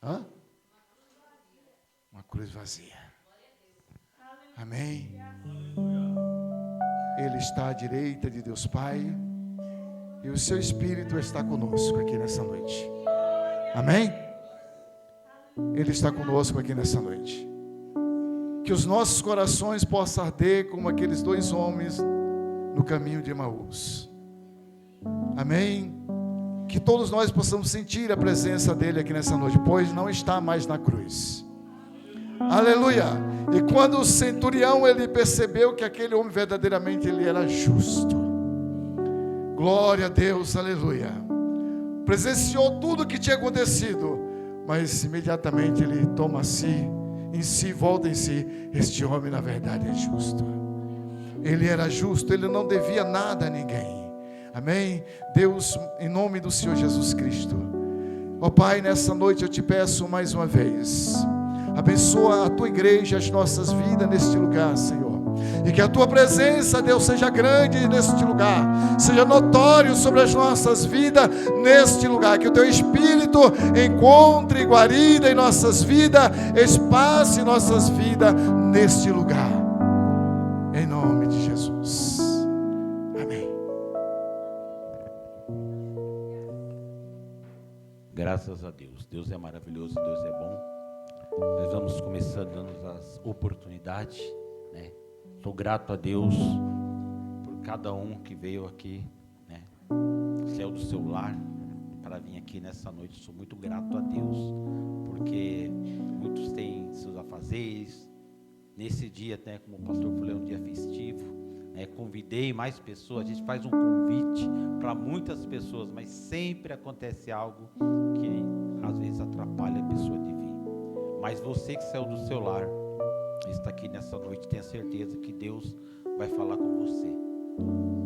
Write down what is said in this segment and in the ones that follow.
Hã? Uma cruz vazia. Amém? Ele está à direita de Deus Pai. E o seu Espírito está conosco aqui nessa noite. Amém? Ele está conosco aqui nessa noite. Que os nossos corações possam arder como aqueles dois homens no caminho de Emaús. Amém? Que todos nós possamos sentir a presença dele aqui nessa noite, pois não está mais na cruz. Aleluia! E quando o centurião ele percebeu que aquele homem verdadeiramente ele era justo. Glória a Deus, aleluia. Presenciou tudo o que tinha acontecido, mas imediatamente ele toma em si, volta em si. Este homem na verdade é justo. Ele era justo, ele não devia nada a ninguém. Amém? Deus, em nome do Senhor Jesus Cristo. Ó Pai, nessa noite eu te peço mais uma vez, abençoa a tua igreja, as nossas vidas neste lugar, Senhor. E que a tua presença, Deus, seja grande neste lugar, seja notório sobre as nossas vidas neste lugar. Que o teu Espírito encontre guarida em nossas vidas, espaço em nossas vidas neste lugar. Em nome de Jesus. Amém. Graças a Deus. Deus é maravilhoso, Deus é bom. Nós vamos começando dando as oportunidades, né? Sou grato a Deus por cada um que veio aqui, né? Céu do seu lar, para vir aqui nessa noite. Sou muito grato a Deus, porque muitos têm seus afazeres. Nesse dia, até como o pastor falou, é um dia festivo, né? Convidei mais pessoas. A gente faz um convite para muitas pessoas, mas sempre acontece algo que às vezes atrapalha a pessoa de vir. Mas você que saiu do seu lar, está aqui nessa noite, tenha certeza que Deus vai falar com você,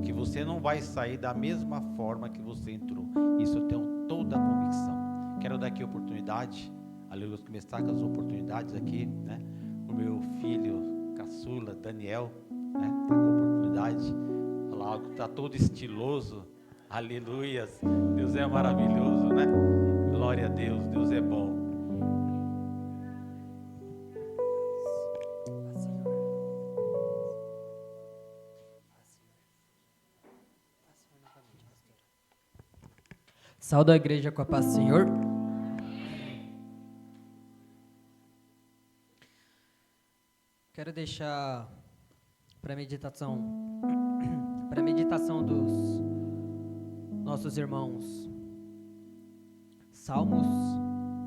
que você não vai sair da mesma forma que você entrou. Isso eu tenho toda a convicção. Quero dar aqui a oportunidade, aleluia, começar com as oportunidades aqui, né? O meu filho caçula, Daniel, né? Está com a oportunidade, falar algo que está todo estiloso, aleluias, Deus é maravilhoso, né? Glória a Deus, Deus é bom. Saúde a igreja com a paz do Senhor. Quero deixar para meditação dos nossos irmãos, Salmos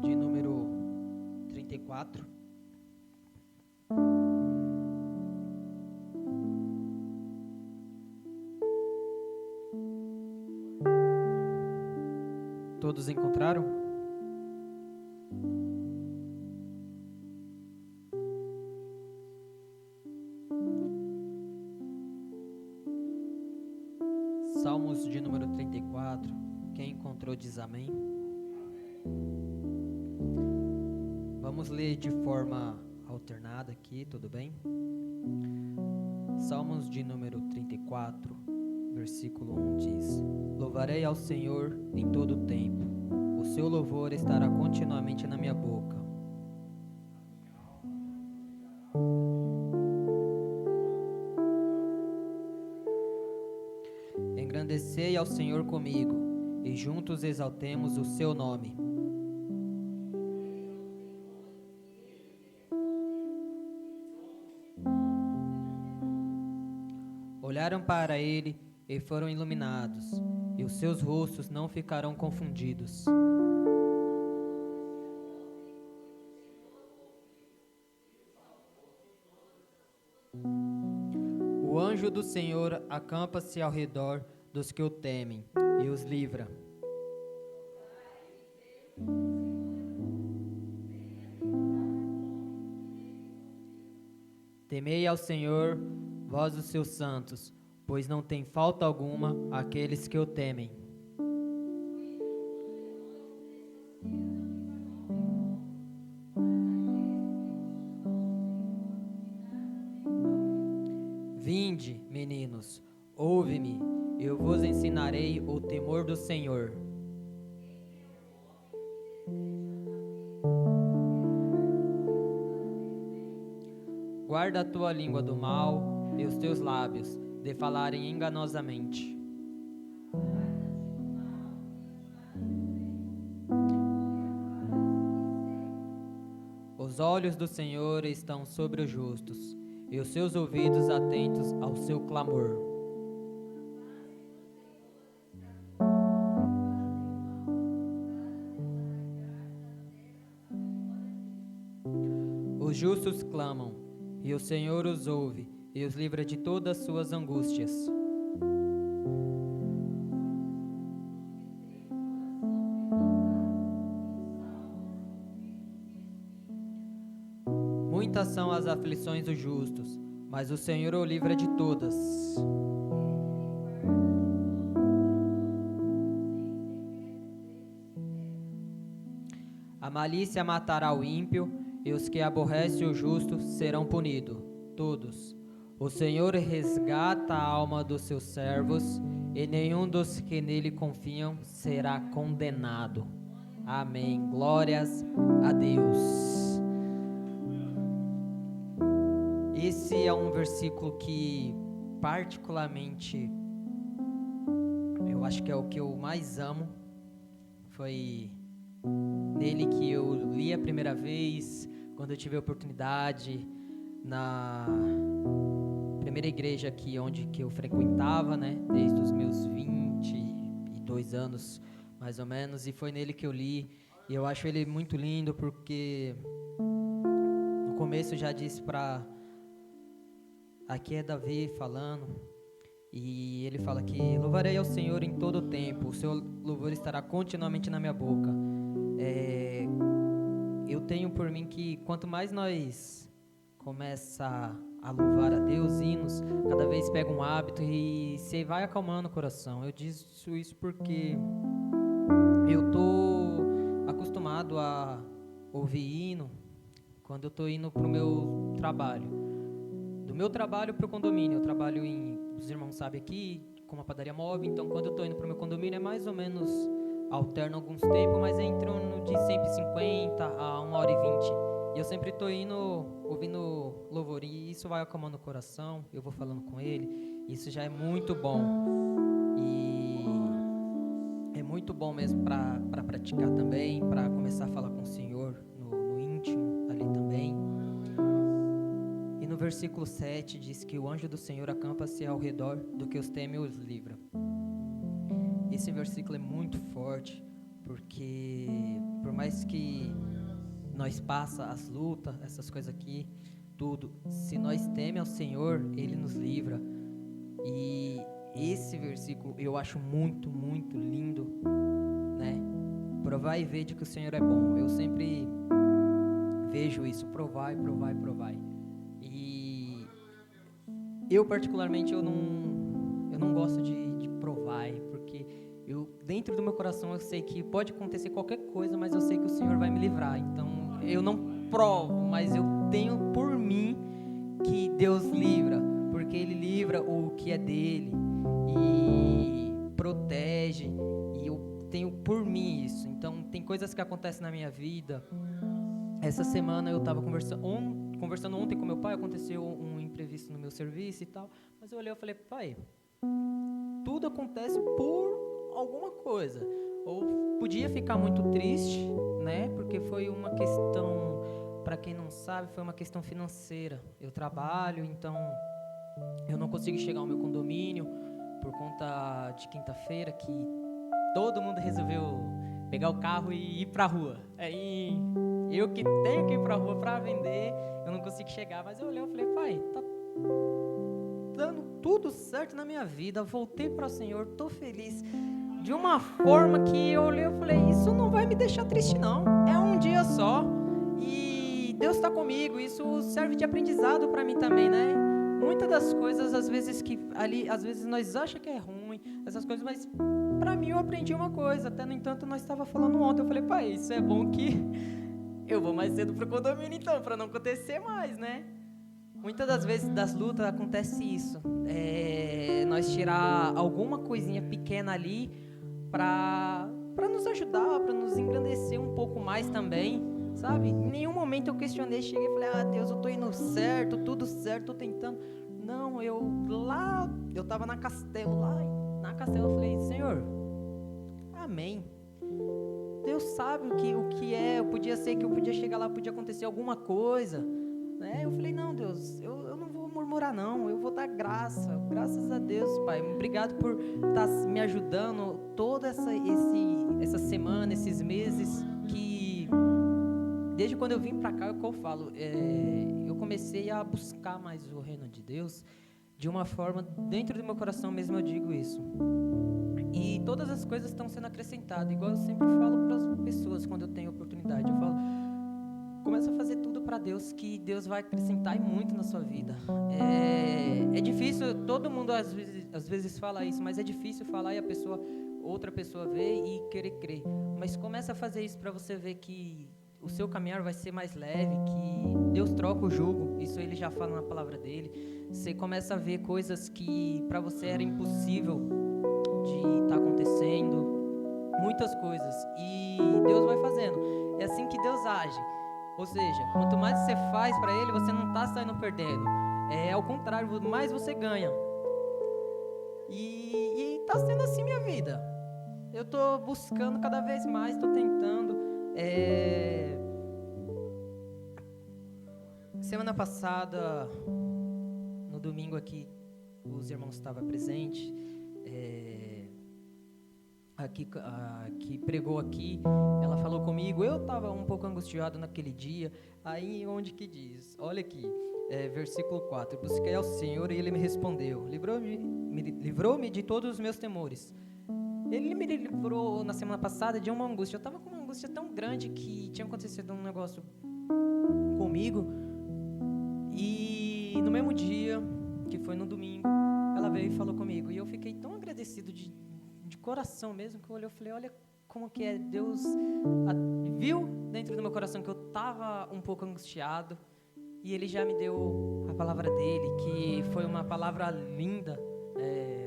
de número 34. Todos encontraram? Salmos de número 34. Quem encontrou diz amém. Vamos ler de forma alternada aqui, tudo bem? Salmos de número 34, versículo 1 diz: Louvarei ao Senhor em todo o tempo, o seu louvor estará continuamente na minha boca. Engrandecei ao Senhor comigo, e juntos exaltemos o seu nome. Olharam para ele e foram iluminados, e os seus rostos não ficarão confundidos. O anjo do Senhor acampa-se ao redor dos que o temem e os livra. Temei ao Senhor, vós os seus santos, pois não tem falta alguma aqueles que o temem. Vinde, meninos, ouve-me, eu vos ensinarei o temor do Senhor. guarda a tua língua do mal e os teus lábios de falarem enganosamente. Os olhos do Senhor estão sobre os justos, e os seus ouvidos atentos ao seu clamor. Os justos clamam, e o Senhor os ouve, e os livra de todas as suas angústias. Muitas são as aflições dos justos, mas o Senhor o livra de todas. A malícia matará o ímpio, e os que aborrecem o justo serão punidos, todos. O Senhor resgata a alma dos seus servos, e nenhum dos que nele confiam será condenado. Amém. Glórias a Deus. Esse é um versículo que, particularmente, eu acho que é o que eu mais amo. Foi nele que eu li a primeira vez, quando eu tive a oportunidade, na primeira igreja aqui onde que eu frequentava, né, desde os meus 22 anos, mais ou menos, e foi nele que eu li, e eu acho ele muito lindo, porque no começo eu já disse aqui é Davi falando, e ele fala que louvarei ao Senhor em todo o tempo, o seu louvor estará continuamente na minha boca. Eu tenho por mim que quanto mais nós começa a louvar a Deus, hinos, cada vez pega um hábito e você vai acalmando o coração. Eu disse isso porque eu tô acostumado a ouvir hino quando eu tô indo pro meu trabalho. Do meu trabalho pro condomínio, eu trabalho os irmãos sabem aqui, com uma padaria móvel, então quando eu tô indo pro meu condomínio é mais ou menos, alterno alguns tempos, mas é entre de 150 a 1h20. E eu sempre tô indo, ouvindo louvor, e isso vai acalmando o coração, eu vou falando com ele, isso já é muito bom. E é muito bom mesmo para praticar também, para começar a falar com o Senhor no íntimo ali também. E no versículo 7 diz que o anjo do Senhor acampa-se ao redor do que os teme e os livra. Esse versículo é muito forte, porque por mais que nós passa as lutas, essas coisas aqui, tudo, se nós teme ao Senhor, Ele nos livra. E esse versículo eu acho muito, muito lindo, né? Provai e vede que o Senhor é bom. Eu sempre vejo isso, provai, provai, provai. E eu particularmente eu não gosto de provar, porque dentro do meu coração eu sei que pode acontecer qualquer coisa, mas eu sei que o Senhor vai me livrar. Então eu não provo, mas eu tenho por mim que Deus livra, porque Ele livra o que é dele e protege, e eu tenho por mim isso. Então tem coisas que acontecem na minha vida. Essa semana eu estava conversando ontem com meu pai, aconteceu um imprevisto no meu serviço e tal, mas eu olhei e falei, pai, tudo acontece por alguma coisa. Ou podia ficar muito triste, né? Porque foi uma questão, para quem não sabe, foi uma questão financeira. Eu trabalho, então eu não consigo chegar ao meu condomínio por conta de quinta-feira, que todo mundo resolveu pegar o carro e ir pra rua. Aí eu que tenho que ir pra rua pra vender, eu não consigo chegar. Mas eu olhei e falei, pai, tá dando tudo certo na minha vida, voltei para o Senhor, tô feliz. De uma forma que eu olhei e falei, isso não vai me deixar triste não, é um dia só, e Deus está comigo, isso serve de aprendizado para mim também, né? Muitas das coisas, às vezes nós achamos que é ruim, essas coisas, mas para mim eu aprendi uma coisa, até no entanto nós estava falando ontem, eu falei, pai, isso é bom que eu vou mais cedo pro condomínio então, para não acontecer mais, né? Muitas das vezes das lutas acontece isso, nós tirar alguma coisinha pequena ali para nos ajudar, para nos engrandecer um pouco mais também, sabe? Em nenhum momento eu questionei, cheguei e falei, Deus, eu tô indo certo, tudo certo, tô tentando. Não, eu tava na Castelo, eu falei, Senhor, amém. Deus sabe o que é, eu podia ser que eu podia chegar lá, podia acontecer alguma coisa, né? Eu falei, não, Deus, eu não vou murmurar não, eu vou dar graças a Deus, Pai. Obrigado por estar me ajudando toda essa semana, esses meses, que desde quando eu vim para cá, é o que eu falo, eu comecei a buscar mais o reino de Deus, de uma forma, dentro do meu coração mesmo eu digo isso. E todas as coisas estão sendo acrescentadas, igual eu sempre falo para as pessoas quando eu tenho oportunidade. Eu falo, começa a fazer tudo para Deus, que Deus vai acrescentar e muito na sua vida. É difícil, todo mundo às vezes fala isso, mas é difícil falar e outra pessoa ver e querer crer. Mas começa a fazer isso para você ver que o seu caminhar vai ser mais leve, que Deus troca o jugo, isso ele já fala na palavra dele. Você começa a ver coisas que para você era impossível de estar acontecendo, muitas coisas, e Deus vai fazendo. É assim que Deus age. Ou seja, quanto mais você faz para Ele, você não está saindo perdendo. É ao contrário, mais você ganha. E está sendo assim minha vida. Eu estou buscando cada vez mais, estou tentando. Semana passada, no domingo aqui, os irmãos estavam presentes. Que pregou aqui, ela falou comigo, eu estava um pouco angustiado naquele dia, aí onde que diz, olha aqui, versículo 4, busquei ao Senhor e Ele me respondeu, livrou-me de todos os meus temores. Ele me livrou na semana passada de uma angústia, eu estava com uma angústia tão grande que tinha acontecido um negócio comigo, e no mesmo dia, que foi no domingo, ela veio e falou comigo, e eu fiquei tão agradecido de coração mesmo, que eu olhei e falei, olha como que é, Deus viu dentro do meu coração que eu estava um pouco angustiado, e Ele já me deu a palavra dEle, que foi uma palavra linda,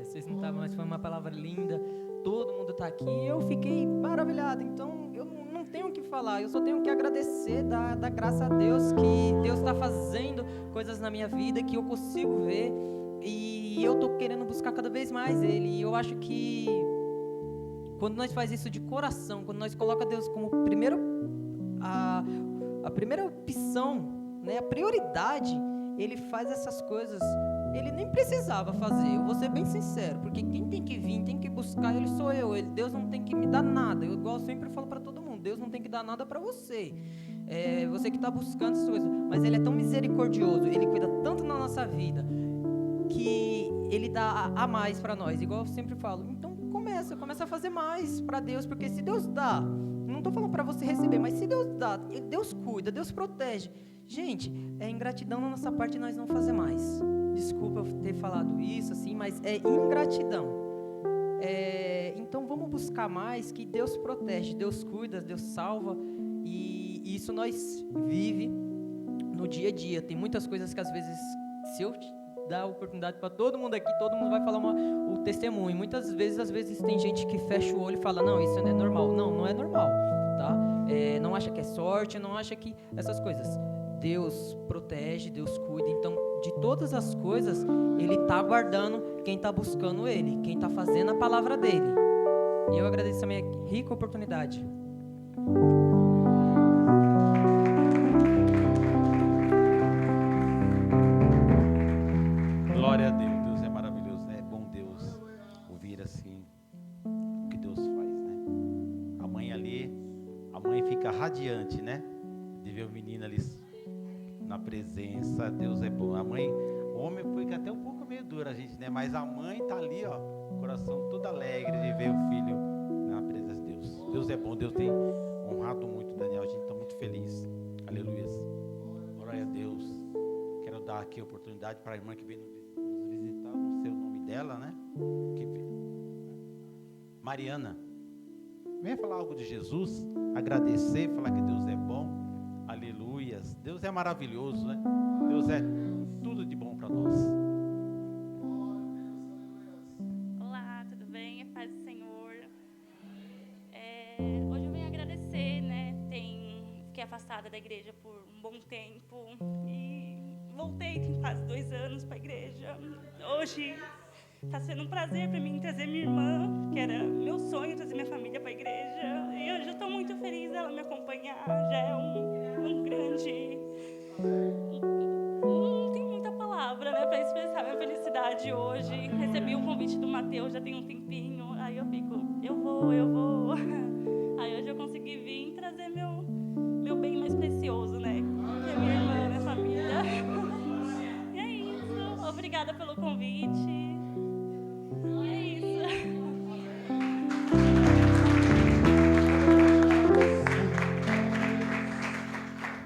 vocês não estavam, mas foi uma palavra linda, todo mundo está aqui, e eu fiquei maravilhado, então eu não tenho o que falar, eu só tenho que agradecer, dar graça a Deus, que Deus está fazendo coisas na minha vida, que eu consigo ver, e eu estou querendo buscar cada vez mais Ele, e eu acho que quando nós faz isso de coração, quando nós coloca Deus como a primeira opção, né, a prioridade, Ele faz essas coisas. Ele nem precisava fazer, eu vou ser bem sincero, porque quem tem que vir, tem que buscar, Ele sou eu. Deus não tem que me dar nada, igual eu sempre falo para todo mundo, Deus não tem que dar nada para você. Você que está buscando essas coisas, mas Ele é tão misericordioso, Ele cuida tanto na nossa vida, que Ele dá a mais para nós, igual eu sempre falo. Então começa a fazer mais para Deus, porque se Deus dá, não estou falando para você receber, mas se Deus dá, Deus cuida, Deus protege. Gente, é ingratidão na nossa parte nós não fazer mais. Desculpa eu ter falado isso assim, mas é ingratidão. Então vamos buscar mais, que Deus protege, Deus cuida, Deus salva, e isso nós vive no dia a dia. Tem muitas coisas que às vezes, se eu dar a oportunidade para todo mundo aqui, todo mundo vai falar o testemunho. Muitas vezes, às vezes tem gente que fecha o olho e fala, não, isso não é normal. Não é normal, tá? Não acha que é sorte, não acha que essas coisas. Deus protege, Deus cuida. Então, de todas as coisas, Ele está guardando quem está buscando Ele, quem está fazendo a palavra dEle. E eu agradeço também a rica oportunidade. Glória a Deus, Deus é maravilhoso, é bom Deus ouvir assim o que Deus faz, né? A mãe fica radiante, né? De ver o menino ali na presença, Deus é bom. O homem fica até um pouco meio duro a gente, né? Mas a mãe tá ali, ó, coração todo alegre de ver o filho na presença de Deus. Deus é bom, Deus tem honrado muito o Daniel, a gente está muito feliz. Aleluia. Glória a Deus. Quero dar aqui a oportunidade para a irmã que veio nos visitar, não sei o nome dela, né? Mariana. Venha falar algo de Jesus, agradecer, falar que Deus é bom. Aleluias. Deus é maravilhoso, né? Deus é tudo de bom para nós. Olá, tudo bem? A paz do Senhor. Hoje eu venho agradecer, né? Fiquei afastada afastada da igreja por um bom tempo e voltei tem quase 2 anos para a igreja. Hoje está sendo um prazer para mim trazer minha irmã, que era meu sonho trazer minha família para a igreja. E hoje eu estou muito feliz dela me acompanhar. Já é um grande... Não tem muita palavra, né, para expressar minha felicidade hoje. Recebi o convite do Mateus já tem um tempinho. Aí eu fico, eu vou. Aí hoje eu consegui vir trazer meu bem mais precioso, né? Que é minha irmã, minha família. E é isso. Obrigada pelo convite. E é isso.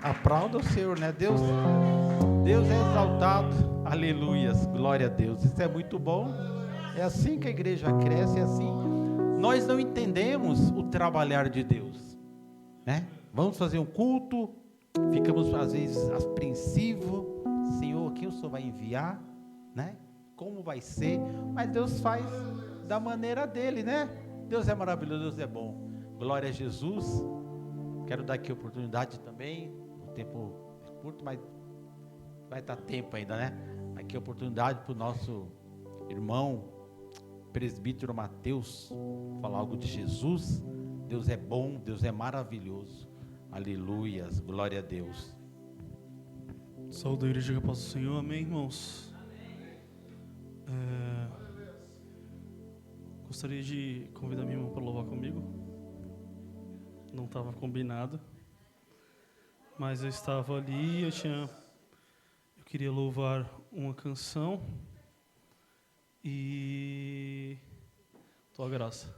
Aplauda o Senhor, né? Deus é exaltado. Aleluias, glória a Deus. Isso é muito bom. É assim que a igreja cresce, é assim. Nós não entendemos o trabalhar de Deus, né? Vamos fazer um culto, ficamos às vezes apreensivos. Senhor, quem o Senhor vai enviar, né? Como vai ser? Mas Deus faz da maneira dele, né? Deus é maravilhoso, Deus é bom. Glória a Jesus. Quero dar aqui a oportunidade também. O tempo é curto, mas vai dar tempo ainda, né? Aqui a oportunidade para o nosso irmão presbítero Mateus falar algo de Jesus. Deus é bom, Deus é maravilhoso. Aleluias, glória a Deus. Saúde a igreja, que a paz do Senhor, amém, irmãos? Gostaria de convidar minha irmã para louvar comigo. Não estava combinado, mas eu estava ali, eu queria louvar uma canção e tua graça.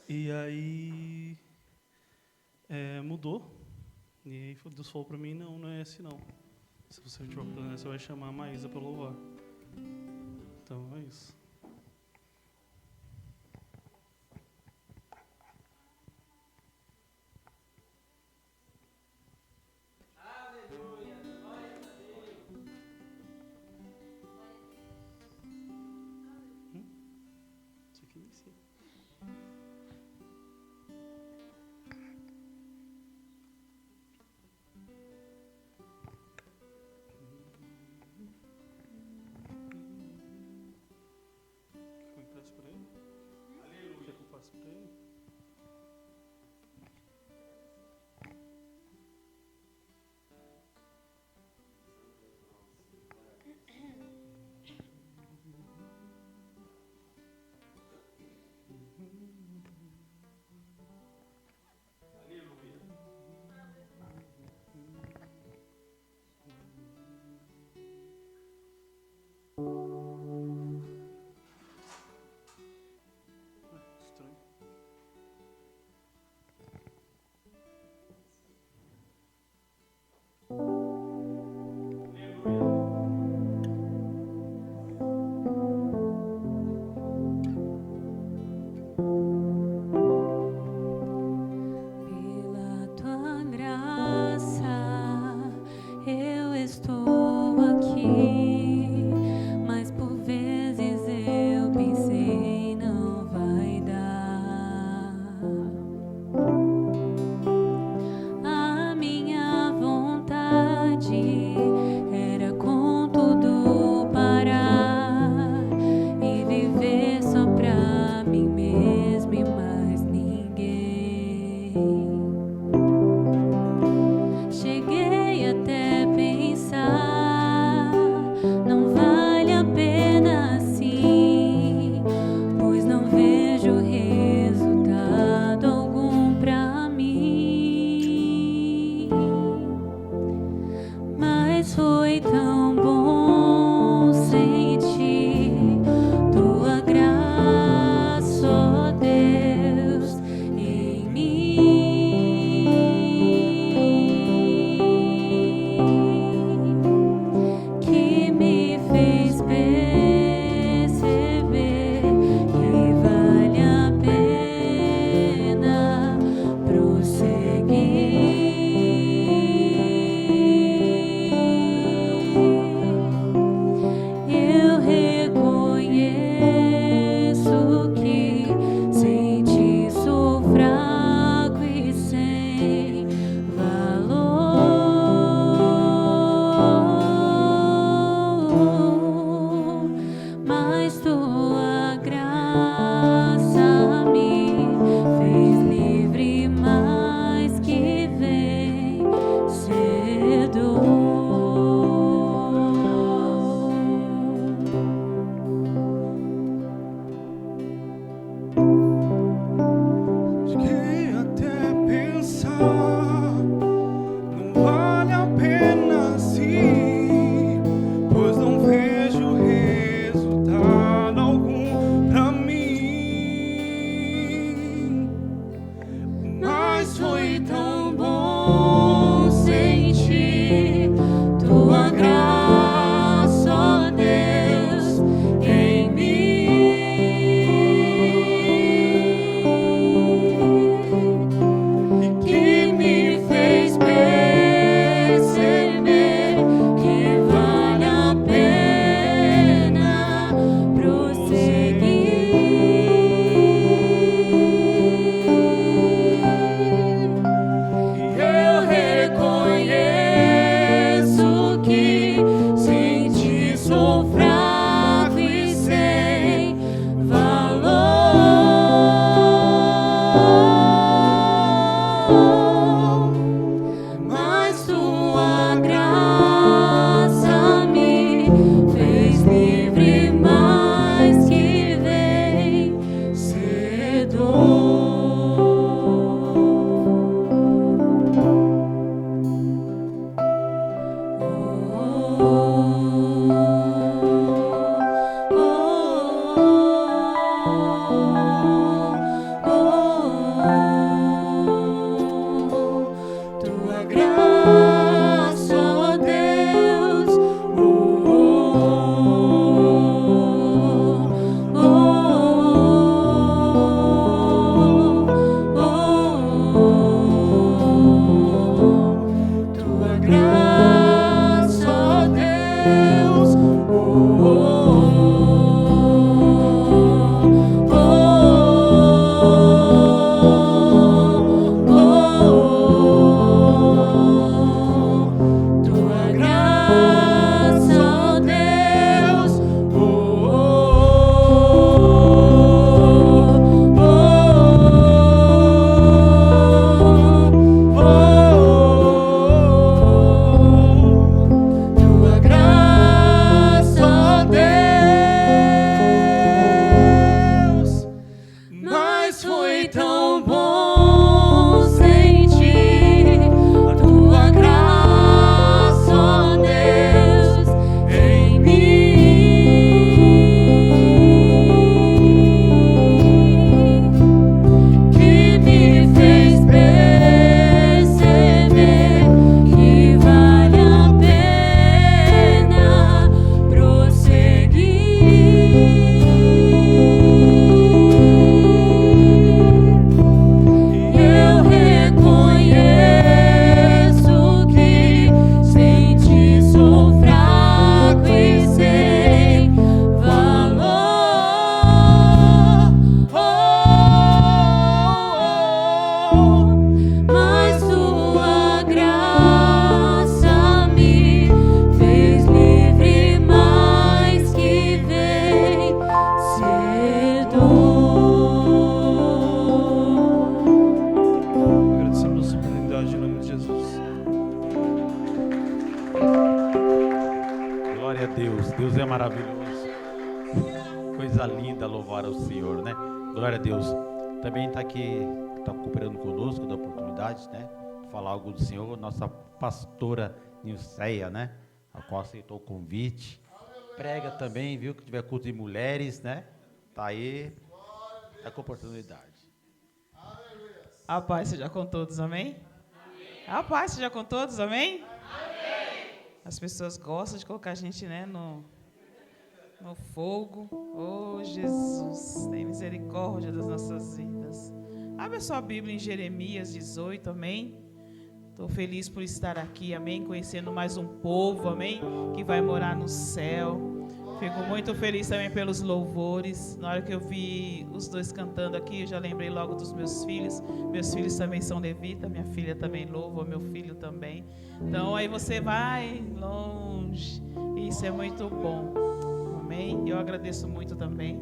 E aí mudou. E aí Deus falou para mim, não é esse não. Se você tiver oportunidade, você vai chamar a Maísa para louvar. Então é isso. Isso aqui inicia. mas foi tão bom sentir tua graça, ó Deus, em mim, que me fez perceber que vale a pena prosseguir. Eu reconheço que sem ti sou fraco e sem valor, mas tua graça me fez livre mais que vencedor. Tua graça, ó Deus, tua graça, ó Deus, tua graça, ó Deus, tua graça, ó Deus, mas foi tão bom sentir a tua graça, ó Deus, em mim, que me fez perceber que vale a pena prosseguir. Eu reconheço que sem ti sou fraco e sem valor, mas tua graça me fez livre mais que vencedor. Agradecemos a sua oportunidade em nome de Jesus. Glória a Deus, Deus é maravilhoso. Coisa linda louvar ao Senhor, né? Glória a Deus. Também está aqui, está cooperando conosco da oportunidade, né? Falar algo do Senhor, nossa pastora Nilceia, né? A qual aceitou o convite. Prega também, viu? Que tiver culto de mulheres, né? Tá aí, tá com oportunidade. A paz seja com todos, amém? A paz seja com todos, amém? As pessoas gostam de colocar a gente, né, no fogo. Oh, Jesus, tem misericórdia das nossas vidas. Abre a sua Bíblia em Jeremias 18, amém? Estou feliz por estar aqui, amém? Conhecendo mais um povo, amém? Que vai morar no céu. Fico muito feliz também pelos louvores. Na hora que eu vi os dois cantando aqui, eu já lembrei logo dos meus filhos. Meus filhos também são levitas, minha filha também louva, meu filho também. Então aí você vai longe. Isso é muito bom. Amém? Eu agradeço muito também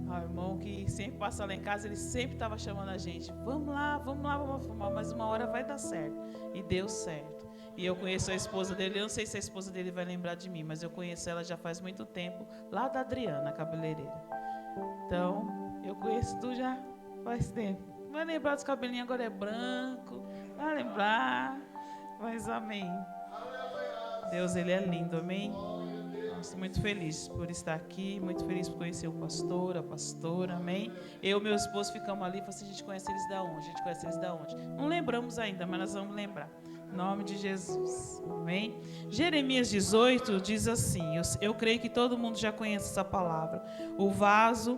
ao irmão que sempre passa lá em casa, ele sempre estava chamando a gente. Vamos lá, vamos fumar, mas uma hora vai dar certo. E deu certo. E eu conheço a esposa dele, eu não sei se a esposa dele vai lembrar de mim, mas eu conheço ela já faz muito tempo, lá da Adriana, a cabeleireira. Então, eu conheço tu já faz tempo. Vai lembrar dos cabelinhos, agora é branco, vai lembrar, mas amém. Deus, Ele é lindo, amém? Estou muito feliz por estar aqui, muito feliz por conhecer o pastor, a pastora, amém? Eu e meu esposo ficamos ali e falamos assim, a gente conhece eles da onde? A gente conhece eles da onde? Não lembramos ainda, mas nós vamos lembrar. Em nome de Jesus, amém? Jeremias 18 diz assim, eu creio que todo mundo já conhece essa palavra, o vaso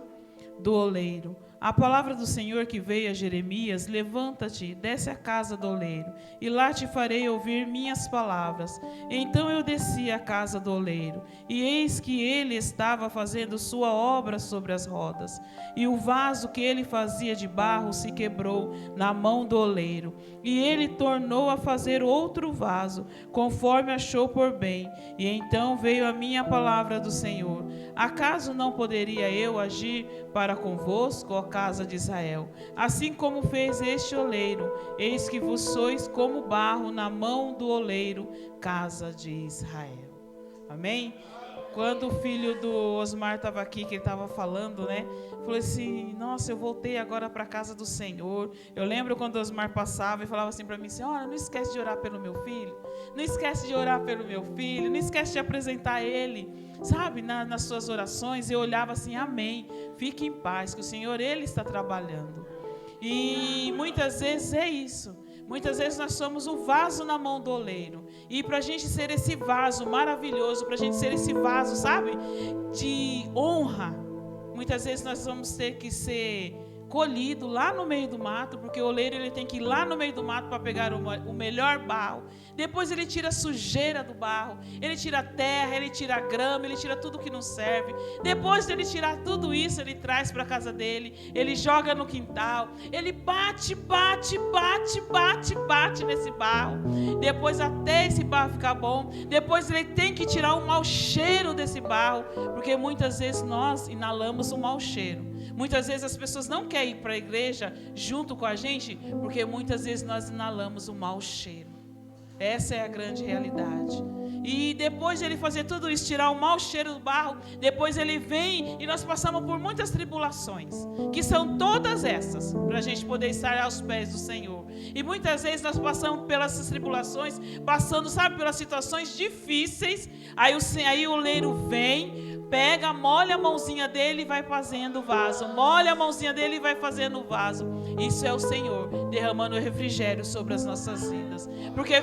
do oleiro. A palavra do Senhor que veio a Jeremias, levanta-te, desce à casa do oleiro, e lá te farei ouvir minhas palavras. Então eu desci à casa do oleiro, e eis que ele estava fazendo sua obra sobre as rodas. E o vaso que ele fazia de barro se quebrou na mão do oleiro, e ele tornou a fazer outro vaso, conforme achou por bem. E então veio a minha palavra do Senhor. Acaso não poderia eu agir para convosco, ó casa de Israel? Assim como fez este oleiro, eis que vos sois como barro na mão do oleiro, casa de Israel. Amém? Quando o filho do Osmar estava aqui, que ele estava falando, né? Falou assim, nossa, eu voltei agora para a casa do Senhor. Eu lembro quando o Osmar passava e falava assim para mim, Senhora, não esquece de orar pelo meu filho. Não esquece de orar pelo meu filho. Não esquece de apresentar ele, sabe, nas suas orações. Eu olhava assim, amém. Fique em paz, que o Senhor, Ele está trabalhando. E muitas vezes é isso. Muitas vezes nós somos um vaso na mão do oleiro. E para a gente ser esse vaso maravilhoso, para a gente ser esse vaso, sabe, de honra, muitas vezes nós vamos ter que ser colhido lá no meio do mato, porque o oleiro ele tem que ir lá no meio do mato para pegar o melhor barro. Depois ele tira a sujeira do barro, ele tira a terra, ele tira a grama, ele tira tudo que não serve. Depois de ele tirar tudo isso, ele traz para a casa dele, ele joga no quintal, ele bate nesse barro. Depois até esse barro ficar bom, depois ele tem que tirar o mau cheiro desse barro, porque muitas vezes nós inalamos o mau cheiro. Muitas vezes as pessoas não querem ir para a igreja junto com a gente, porque muitas vezes nós inalamos o mau cheiro. Essa é a grande realidade. E depois de ele fazer tudo isso, tirar o mau cheiro do barro, depois ele vem e nós passamos por muitas tribulações, que são todas essas, para a gente poder estar aos pés do Senhor. E muitas vezes nós passamos pelas tribulações, passando, sabe, pelas situações difíceis, aí o oleiro vem, pega, molha a mãozinha dele e vai fazendo o vaso. Molha a mãozinha dele e vai fazendo o vaso. Isso é o Senhor derramando refrigério sobre as nossas vidas. Porque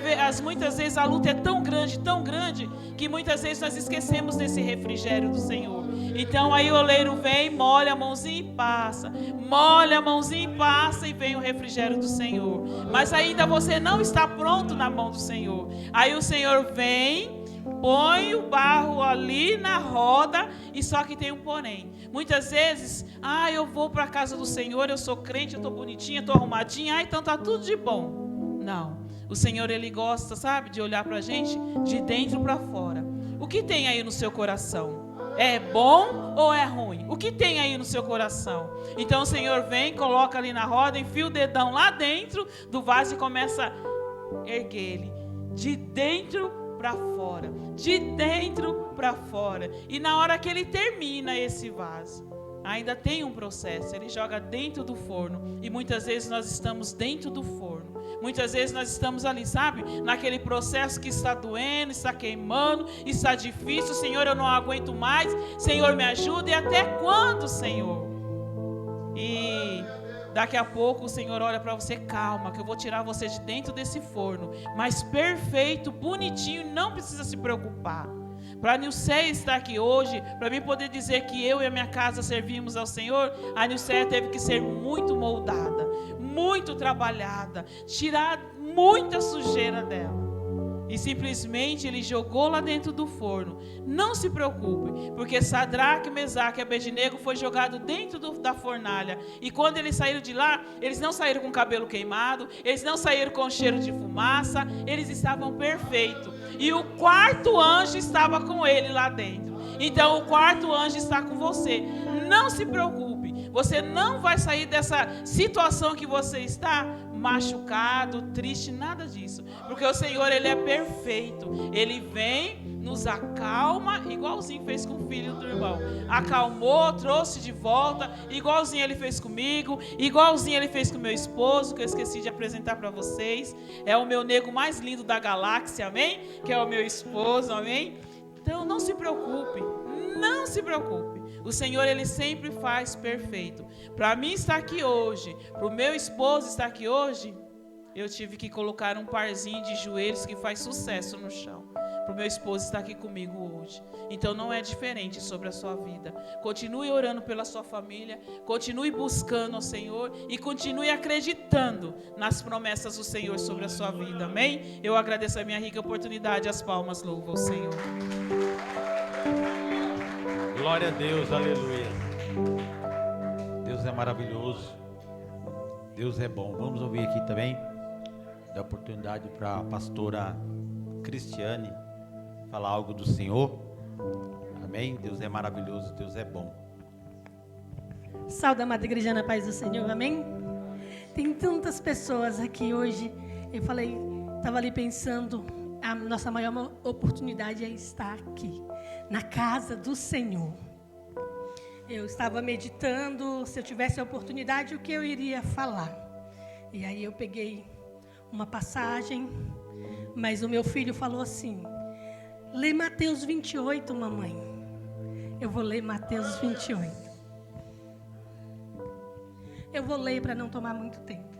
muitas vezes a luta é tão grande, que muitas vezes nós esquecemos desse refrigério do Senhor. Então aí o oleiro vem, molha a mãozinha e passa. Molha a mãozinha e passa e vem o refrigério do Senhor. Mas ainda você não está pronto na mão do Senhor. Aí o Senhor vem, põe o barro ali na roda, e só que tem um porém. Muitas vezes, eu vou para a casa do Senhor, eu sou crente, eu estou bonitinha, estou arrumadinha, então está tudo de bom. Não, o Senhor, Ele gosta, sabe, de olhar para a gente de dentro para fora. O que tem aí no seu coração? É bom ou é ruim? O que tem aí no seu coração? Então o Senhor vem, coloca ali na roda, enfia o dedão lá dentro do vaso e começa a erguer ele de dentro para fora, de dentro para fora. E na hora que ele termina esse vaso, ainda tem um processo, ele joga dentro do forno. E muitas vezes nós estamos dentro do forno. Muitas vezes nós estamos ali, sabe? Naquele processo que está doendo, está queimando, está difícil. Senhor, eu não aguento mais. Senhor, me ajuda. E até quando, Senhor? E daqui a pouco o Senhor olha para você, calma, que eu vou tirar você de dentro desse forno, mas perfeito, bonitinho, não precisa se preocupar. Para a Nilceia estar aqui hoje, para mim poder dizer que eu e a minha casa servimos ao Senhor, a Nilceia teve que ser muito moldada, muito trabalhada, tirar muita sujeira dela. E simplesmente ele jogou lá dentro do forno. Não se preocupe, porque Sadraque, Mesaque e Abednego foi jogado dentro da fornalha. E quando eles saíram de lá, eles não saíram com o cabelo queimado, eles não saíram com cheiro de fumaça, eles estavam perfeitos. E o quarto anjo estava com ele lá dentro. Então o quarto anjo está com você. Não se preocupe, você não vai sair dessa situação que você está machucado, triste, nada disso. Porque o Senhor, Ele é perfeito. Ele vem, nos acalma, igualzinho fez com o filho do irmão. Acalmou, trouxe de volta, igualzinho Ele fez comigo, igualzinho Ele fez com meu esposo, que eu esqueci de apresentar para vocês. É o meu nego mais lindo da galáxia, amém? Que é o meu esposo, amém? Então não se preocupe, não se preocupe. O Senhor, Ele sempre faz perfeito. Para mim estar aqui hoje, para o meu esposo estar aqui hoje, eu tive que colocar um parzinho de joelhos que faz sucesso no chão. Para o meu esposo estar aqui comigo hoje. Então não é diferente sobre a sua vida. Continue orando pela sua família, continue buscando ao Senhor e continue acreditando nas promessas do Senhor sobre a sua vida. Amém? Eu agradeço a minha rica oportunidade. As palmas louvam ao Senhor. Glória a Deus, aleluia. Deus é maravilhoso. Deus é bom. Vamos ouvir aqui também. Dar oportunidade para a pastora Cristiane falar algo do Senhor. Amém? Deus é maravilhoso, Deus é bom. Saúde, amada igreja, na paz do Senhor, amém? Tem tantas pessoas aqui hoje. Eu falei, estava ali pensando, a nossa maior oportunidade é estar aqui, na casa do Senhor. Eu estava meditando, se eu tivesse a oportunidade, o que eu iria falar. E aí eu peguei uma passagem, mas o meu filho falou assim: lê Mateus 28, mamãe. Eu vou ler Mateus 28. Eu vou ler para não tomar muito tempo.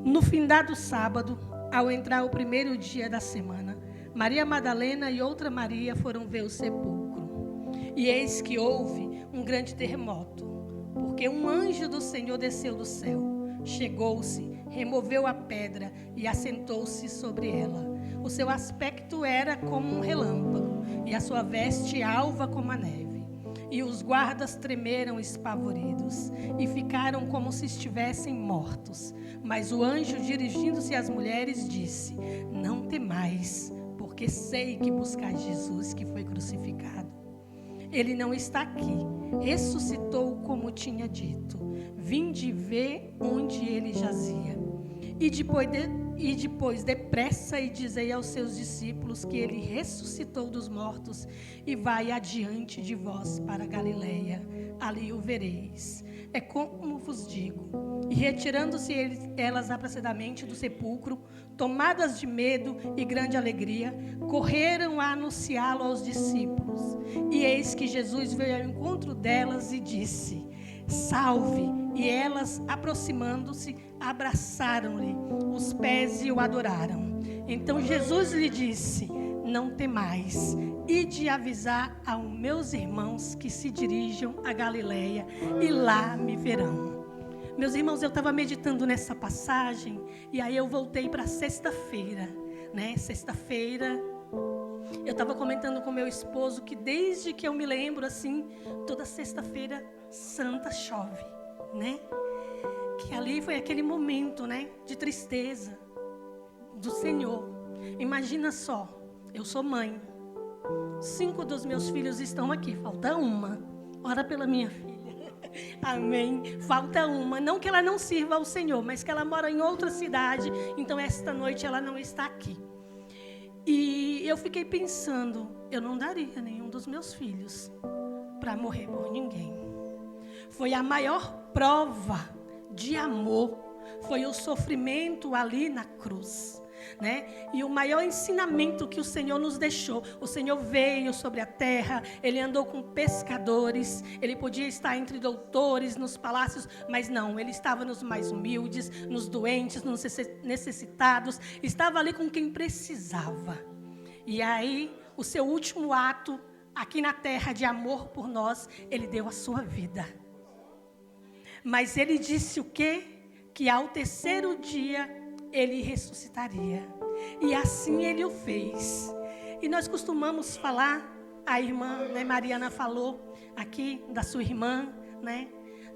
No findado sábado, ao entrar o primeiro dia da semana, Maria Madalena e outra Maria foram ver o sepulcro. E eis que houve um grande terremoto, porque um anjo do Senhor desceu do céu, chegou-se, removeu a pedra e assentou-se sobre ela. O seu aspecto era como um relâmpago, e a sua veste alva como a neve. E os guardas tremeram espavoridos, e ficaram como se estivessem mortos. Mas o anjo, dirigindo-se às mulheres, disse: não temais, porque sei que buscais Jesus, que foi crucificado. Ele não está aqui, ressuscitou como tinha dito. Vinde ver onde ele jazia. E depois depressa e dizei aos seus discípulos que ele ressuscitou dos mortos e vai adiante de vós para Galileia. Ali o vereis. É como vos digo. E retirando-se elas apressadamente do sepulcro, tomadas de medo e grande alegria, correram a anunciá-lo aos discípulos. E eis que Jesus veio ao encontro delas e disse: salve! E elas, aproximando-se, abraçaram-lhe os pés e o adoraram. Então Jesus lhe disse: não temais, ide avisar aos meus irmãos que se dirijam a Galileia e lá me verão. Meus irmãos, eu estava meditando nessa passagem e aí eu voltei para sexta-feira, né? Sexta-feira, eu estava comentando com meu esposo que desde que eu me lembro, assim, toda sexta-feira santa chove, né? Que ali foi aquele momento, né, de tristeza do Senhor. Imagina só, eu sou mãe, 5 dos meus filhos estão aqui, falta uma. Ora pela minha filha. Amém. Falta uma, não que ela não sirva ao Senhor, mas que ela mora em outra cidade, então esta noite ela não está aqui. E eu fiquei pensando, eu não daria nenhum dos meus filhos para morrer por ninguém. Foi a maior prova de amor, foi o sofrimento ali na cruz, né? E o maior ensinamento que o Senhor nos deixou. O Senhor veio sobre a terra, Ele andou com pescadores, Ele podia estar entre doutores, nos palácios, mas não, Ele estava nos mais humildes, nos doentes, nos necessitados, estava ali com quem precisava. E aí, o seu último ato aqui na terra de amor por nós, Ele deu a sua vida. Mas Ele disse o quê? Que ao terceiro dia Ele ressuscitaria. E assim Ele o fez. E nós costumamos falar, a irmã, né, Mariana falou aqui da sua irmã, né?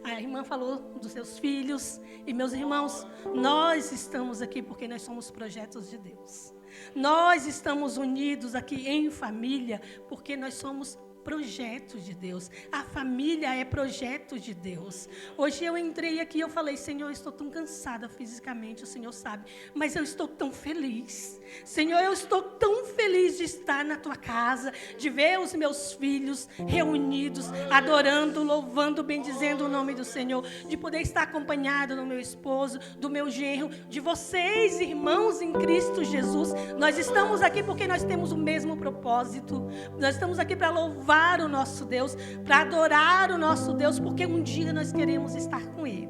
A irmã falou dos seus filhos. E meus irmãos, nós estamos aqui porque nós somos projetos de Deus. Nós estamos unidos aqui em família porque nós somos projeto de Deus. A família é projeto de Deus. Hoje eu entrei aqui e eu falei, Senhor, eu estou tão cansada fisicamente, o Senhor sabe, mas eu estou tão feliz. Senhor, eu estou tão feliz de estar na tua casa, de ver os meus filhos reunidos, adorando, louvando, bendizendo o nome do Senhor, de poder estar acompanhado do meu esposo, do meu genro, de vocês, irmãos em Cristo Jesus. Nós estamos aqui porque nós temos o mesmo propósito. Nós estamos aqui para louvar o nosso Deus, para adorar o nosso Deus, porque um dia nós queremos estar com Ele.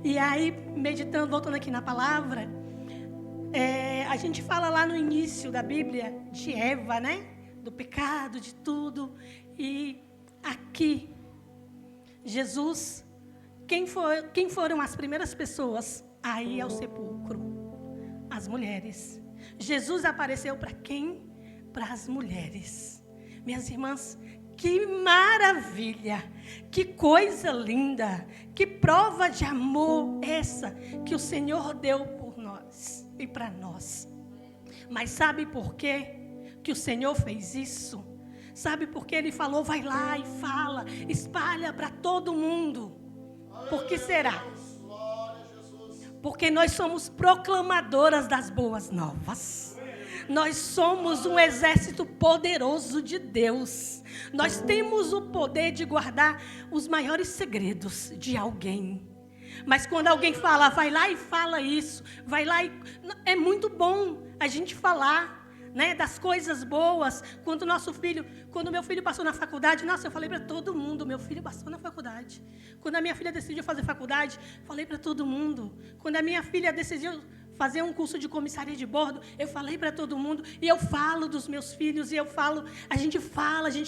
E aí, meditando, voltando aqui na palavra, a gente fala lá no início da Bíblia de Eva, né? Do pecado, de tudo. E aqui, Jesus, quem foram as primeiras pessoas a ir ao sepulcro? As mulheres. Jesus apareceu para quem? Para as mulheres. Minhas irmãs, que maravilha, que coisa linda, que prova de amor essa que o Senhor deu por nós e para nós. Mas sabe por quê que o Senhor fez isso? Sabe por que Ele falou, vai lá e fala, espalha para todo mundo? Por que será? Porque nós somos proclamadoras das boas novas. Nós somos um exército poderoso de Deus. Nós temos o poder de guardar os maiores segredos de alguém. Mas quando alguém fala, vai lá e fala isso, vai lá e... É muito bom a gente falar, né, das coisas boas. Quando meu filho passou na faculdade, nossa, eu falei para todo mundo, meu filho passou na faculdade. Quando a minha filha decidiu fazer faculdade, falei para todo mundo. Quando a minha filha decidiu fazer um curso de comissária de bordo, eu falei para todo mundo, e eu falo dos meus filhos, e a gente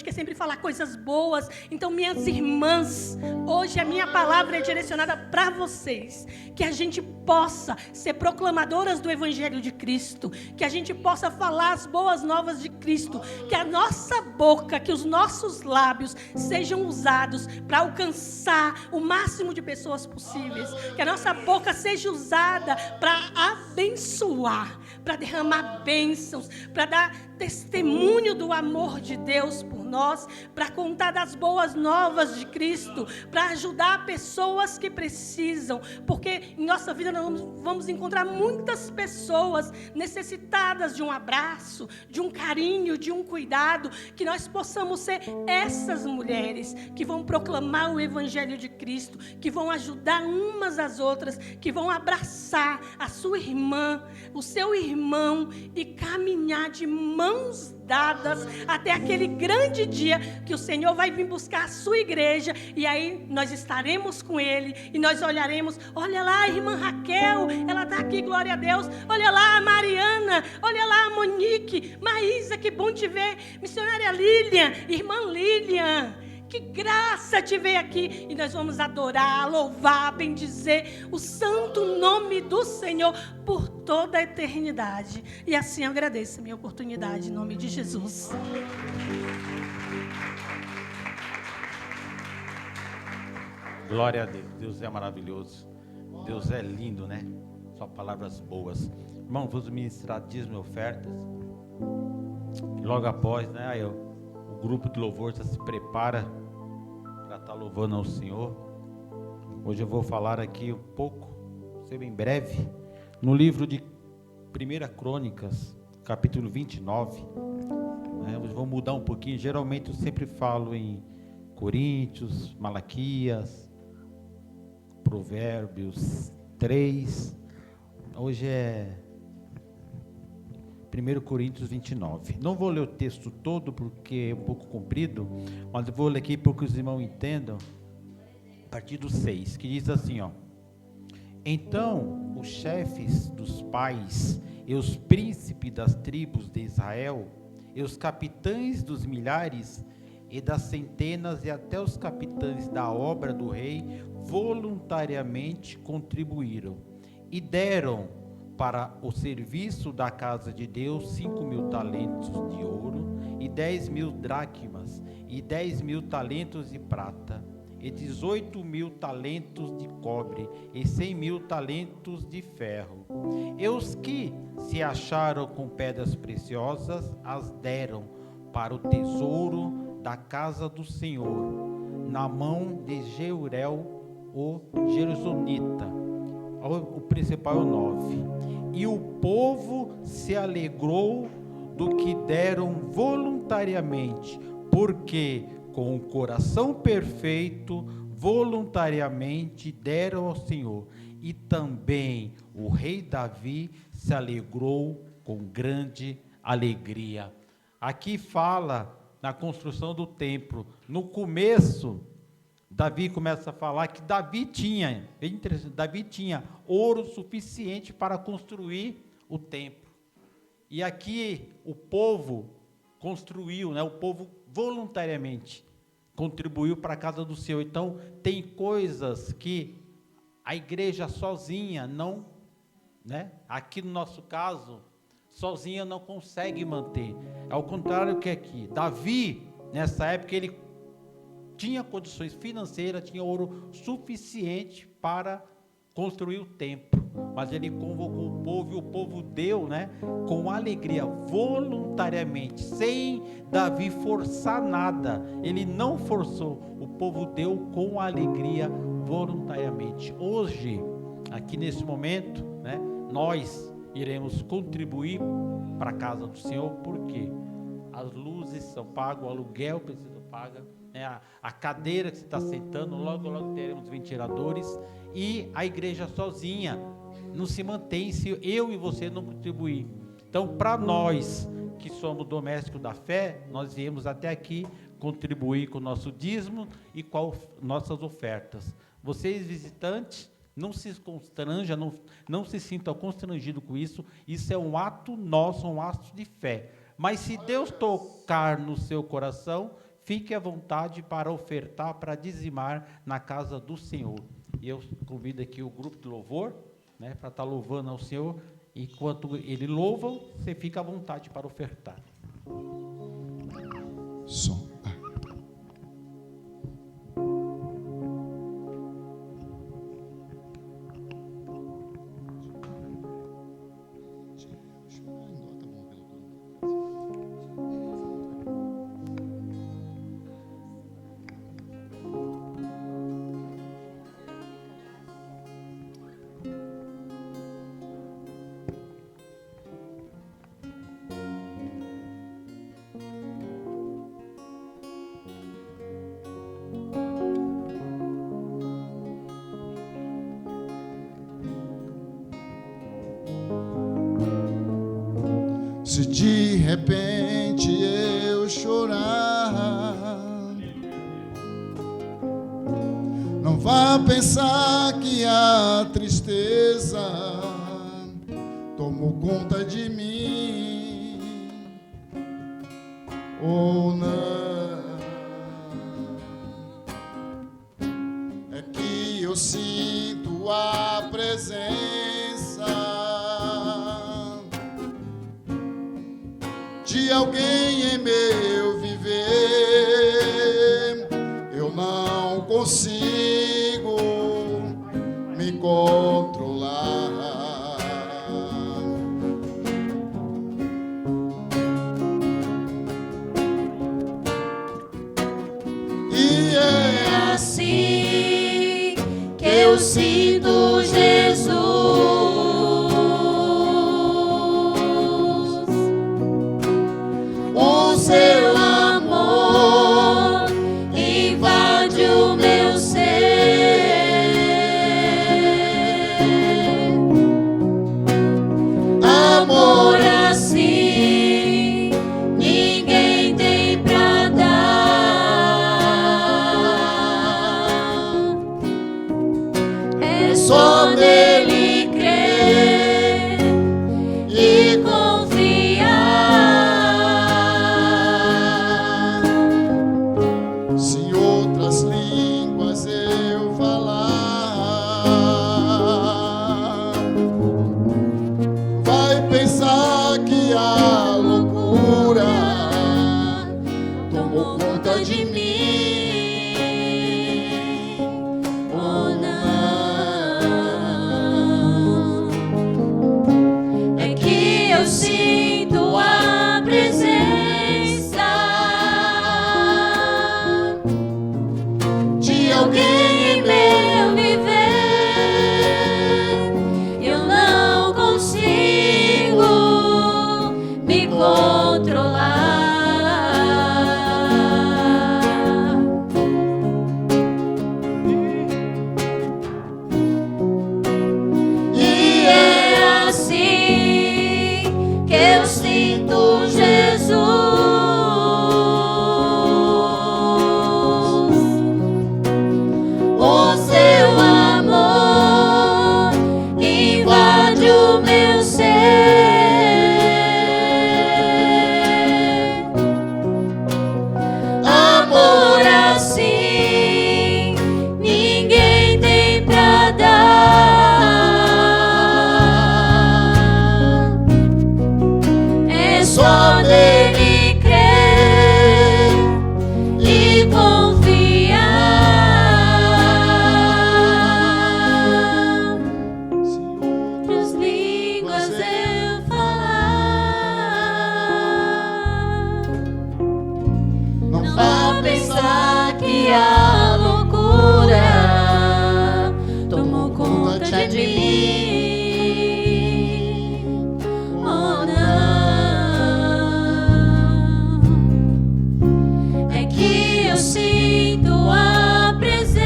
quer sempre falar coisas boas. Então, minhas irmãs, hoje a minha palavra é direcionada para vocês, que a gente possa ser proclamadoras do Evangelho de Cristo, que a gente possa falar as boas novas de Cristo, que a nossa boca, que os nossos lábios sejam usados para alcançar o máximo de pessoas possíveis, que a nossa boca seja usada para abençoar, para derramar bênçãos, para dar testemunho do amor de Deus por nós, para contar das boas novas de Cristo, para ajudar pessoas que precisam, porque em nossa vida nós vamos encontrar muitas pessoas necessitadas de um abraço, de um carinho, de um cuidado, que nós possamos ser essas mulheres que vão proclamar o Evangelho de Cristo, que vão ajudar umas às outras, que vão abraçar a sua irmã, o seu irmão e caminhar de mãos dadas até aquele grande dia que o Senhor vai vir buscar a sua igreja, e aí nós estaremos com Ele e nós olharemos, olha lá a irmã Raquel, ela está aqui, glória a Deus, olha lá a Mariana, olha lá a Monique, Maísa, que bom te ver, missionária Lilian, irmã Lilian, que graça te ver aqui. E nós vamos adorar, louvar, bendizer o santo nome do Senhor por toda a eternidade. E assim eu agradeço a minha oportunidade, em nome de Jesus. Glória a Deus. Deus é maravilhoso. Deus é lindo, né? Só palavras boas. Irmão, vamos ministrar dízimo e ofertas. E logo após, né? Aí o grupo de louvor já se prepara para estar louvando ao Senhor. Hoje eu vou falar aqui um pouco, ser bem breve, no livro de 1 Crônicas, capítulo 29. Hoje vou mudar um pouquinho. Geralmente eu sempre falo em Coríntios, Malaquias, Provérbios 3. Hoje é 1 Coríntios 29. Não vou ler o texto todo porque é um pouco comprido, mas eu vou ler aqui para que os irmãos entendam. A partir do 6, que diz assim, ó: Então os chefes dos pais e os príncipes das tribos de Israel, e os capitães dos milhares e das centenas, e até os capitães da obra do rei, voluntariamente contribuíram e deram para o serviço da casa de Deus 5.000 talentos de ouro, e 10.000 dracmas, e 10.000 talentos de prata, e 18.000 talentos de cobre, e 100.000 talentos de ferro. E os que se acharam com pedras preciosas as deram para o tesouro da casa do Senhor, na mão de Jeurel, o Gersonita. O principal é o 9. E o povo se alegrou do que deram voluntariamente, porque com o coração perfeito, voluntariamente deram ao Senhor. E também o rei Davi se alegrou com grande alegria. Aqui fala na construção do templo. No começo, Davi começa a falar que Davi tinha ouro suficiente para construir o templo. E aqui o povo construiu, o povo voluntariamente contribuiu para a casa do Senhor. Então, tem coisas que a igreja sozinha não, aqui no nosso caso, sozinha não consegue manter. Ao contrário que aqui, Davi, nessa época, ele tinha condições financeiras, tinha ouro suficiente para construir o templo, mas ele convocou o povo, e o povo deu, com alegria, voluntariamente, sem Davi forçar nada. Ele não forçou, o povo deu com alegria, voluntariamente. Hoje, aqui nesse momento, nós iremos contribuir para a casa do Senhor, porque as luzes são pagas, o aluguel precisa ser pago, a cadeira que você está sentando, logo teremos ventiladores, e a igreja sozinha não se mantém se eu e você não contribuir. Então, para nós que somos domésticos da fé, nós viemos até aqui contribuir com o nosso dízimo e com nossas ofertas. Vocês visitantes, não se constranja, não se sintam constrangidos com isso. Isso é um ato nosso, um ato de fé. Mas se Deus tocar no seu coração, fique à vontade para ofertar, para dizimar na casa do Senhor. E eu convido aqui o grupo de louvor, para estar louvando ao Senhor. Enquanto ele louva, você fica à vontade para ofertar. Som. Se de repente eu chorar, não vá pensar que a tristeza tomou conta de mim, ou não. É que eu sinto a presença de alguém em meu viver. Eu não consigo me controlar. E é assim que eu sinto Jesus. Seu amor invade o meu ser. o meu ser. Amor assim ninguém tem pra dar. É só nele crer e confiar. Se Outras línguas eu falar, não não vá pensar que a loucura tomou conta de mim. Oh, não, é que eu sinto a presença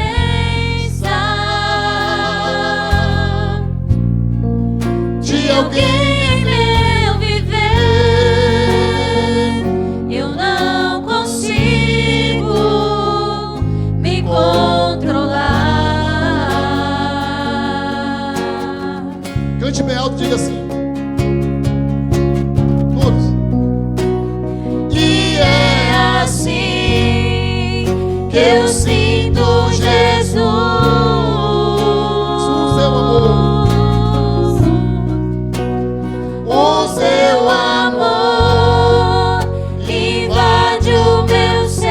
de alguém em meu viver. Eu não consigo me controlar. cante bem alto, diga assim. Todos. E é assim que eu sinto Jesus. O seu amor. O seu amor invade o meu ser.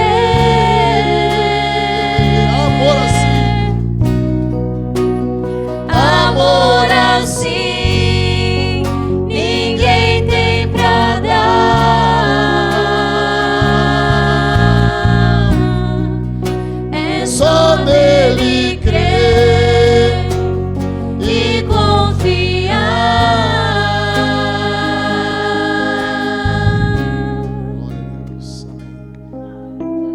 Amor assim. Amor assim ninguém tem pra dar. É só nele crer e confiar. Glória a Deus. Amém.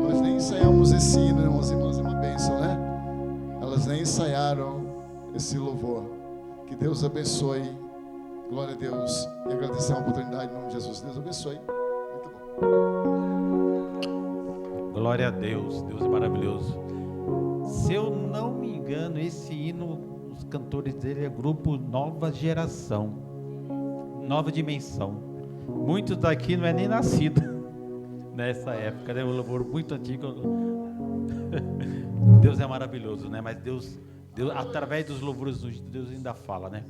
Nós nem ensaiamos esse hino, irmãos e irmãs, é uma bênção, né? Elas nem ensaiaram esse louvor. Que Deus abençoe. Glória a Deus. E agradecer a oportunidade em nome de Jesus. Deus abençoe. Muito bom. Glória a Deus, Deus é maravilhoso. Se eu não me engano, esse hino, os cantores dele é grupo Nova Geração, Nova Dimensão. Muitos daqui não é nem nascido nessa época, né? Um louvor muito antigo. Deus é maravilhoso, né? Mas Deus, através dos louvores, Deus ainda fala, né?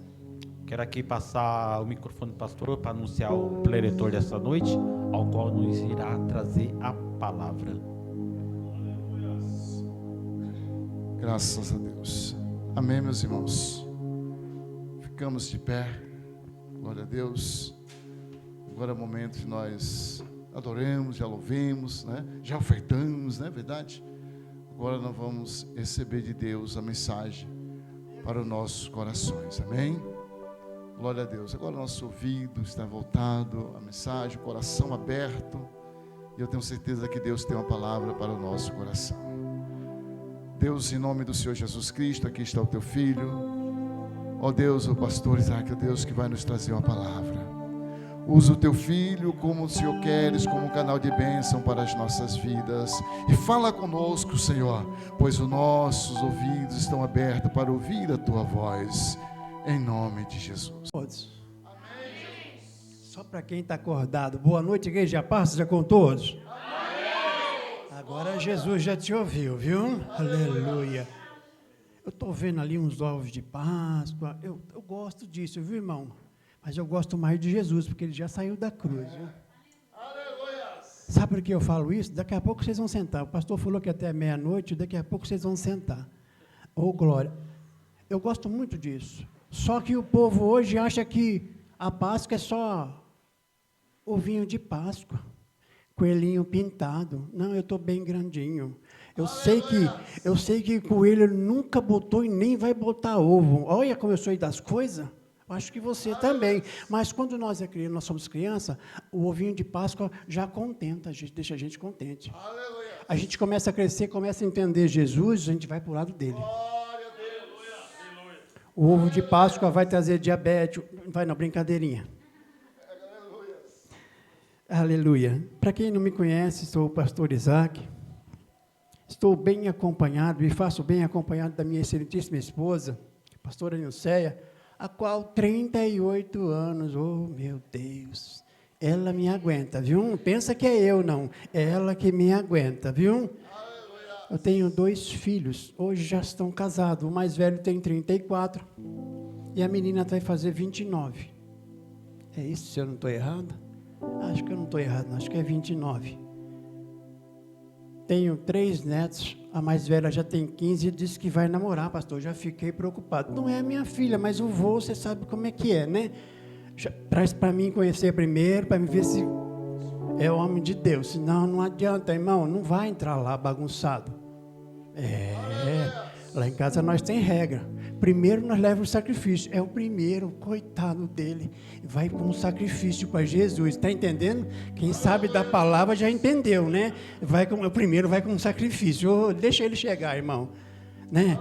Quero aqui passar o microfone do pastor para anunciar o preletor dessa noite, ao qual nos irá trazer a palavra. Graças a Deus. Amém, meus irmãos. Ficamos de pé. Glória a Deus. Agora é o momento de nós adoremos, já louvemos, né? Já ofertamos, não é verdade? Agora nós vamos receber de Deus a mensagem para os nossos corações. Amém? Glória a Deus. Agora nosso ouvido está voltado à mensagem, o coração aberto. E eu tenho certeza que Deus tem uma palavra para o nosso coração. Deus, em nome do Senhor Jesus Cristo, aqui está o teu filho. Ó Deus, o pastor Isaac, ó Deus, que vai nos trazer uma palavra. Usa o teu filho como o Senhor queres, como um canal de bênção para as nossas vidas. E fala conosco, Senhor, pois os nossos ouvidos estão abertos para ouvir a tua voz. Em nome de Jesus. Todos. Amém. Só para quem está acordado. Boa noite, igreja. A paz seja com todos. Amém. Agora Jesus já te ouviu, viu? Aleluia. Eu estou vendo ali uns ovos de Páscoa. Eu gosto disso, viu, irmão? Mas eu gosto mais de Jesus, porque ele já saiu da cruz, viu? Aleluia. Sabe por que eu falo isso? Daqui a pouco vocês vão sentar. O pastor falou que até meia-noite, daqui a pouco vocês vão sentar. Ô, glória. Eu gosto muito disso. Só que o povo hoje acha que a Páscoa é só ovinho de Páscoa, coelhinho pintado. Não, eu estou bem grandinho. Eu sei que coelho nunca botou e nem vai botar ovo. Olha como eu sou das coisas. Acho que você também. Mas quando nós somos criança, o ovinho de Páscoa já contenta, a gente deixa a gente contente. A gente começa a crescer, começa a entender Jesus, a gente vai para o lado dele. O ovo de Páscoa vai trazer diabetes, vai na brincadeirinha. Aleluia. Para quem não me conhece, sou o pastor Isaac. Estou bem acompanhado e faço bem acompanhado da minha excelentíssima esposa, pastora Nilceia. a qual 38 anos, oh meu Deus, ela me aguenta, viu? Não pensa que é eu, não, é ela que me aguenta, viu? Eu tenho 2 filhos, hoje já estão casados, o mais velho tem 34 e a menina vai fazer 29. É isso, se eu não estou errado? Acho que eu não estou errado, acho que é 29. Tenho 3 netos, a mais velha já tem 15 e disse que vai namorar, pastor. Já fiquei preocupado. Não é a minha filha, mas o vô, você sabe como é que é, né? Traz para mim conhecer primeiro, para me ver se é homem de Deus. Senão não adianta, irmão, não vai entrar lá bagunçado. Lá em casa nós tem regra. Primeiro nós levamos o sacrifício. É o primeiro, coitado dele. Vai com um sacrifício para Jesus. Está entendendo? Quem sabe da palavra já entendeu, né? O primeiro vai com um sacrifício. Oh, deixa ele chegar, irmão. Né?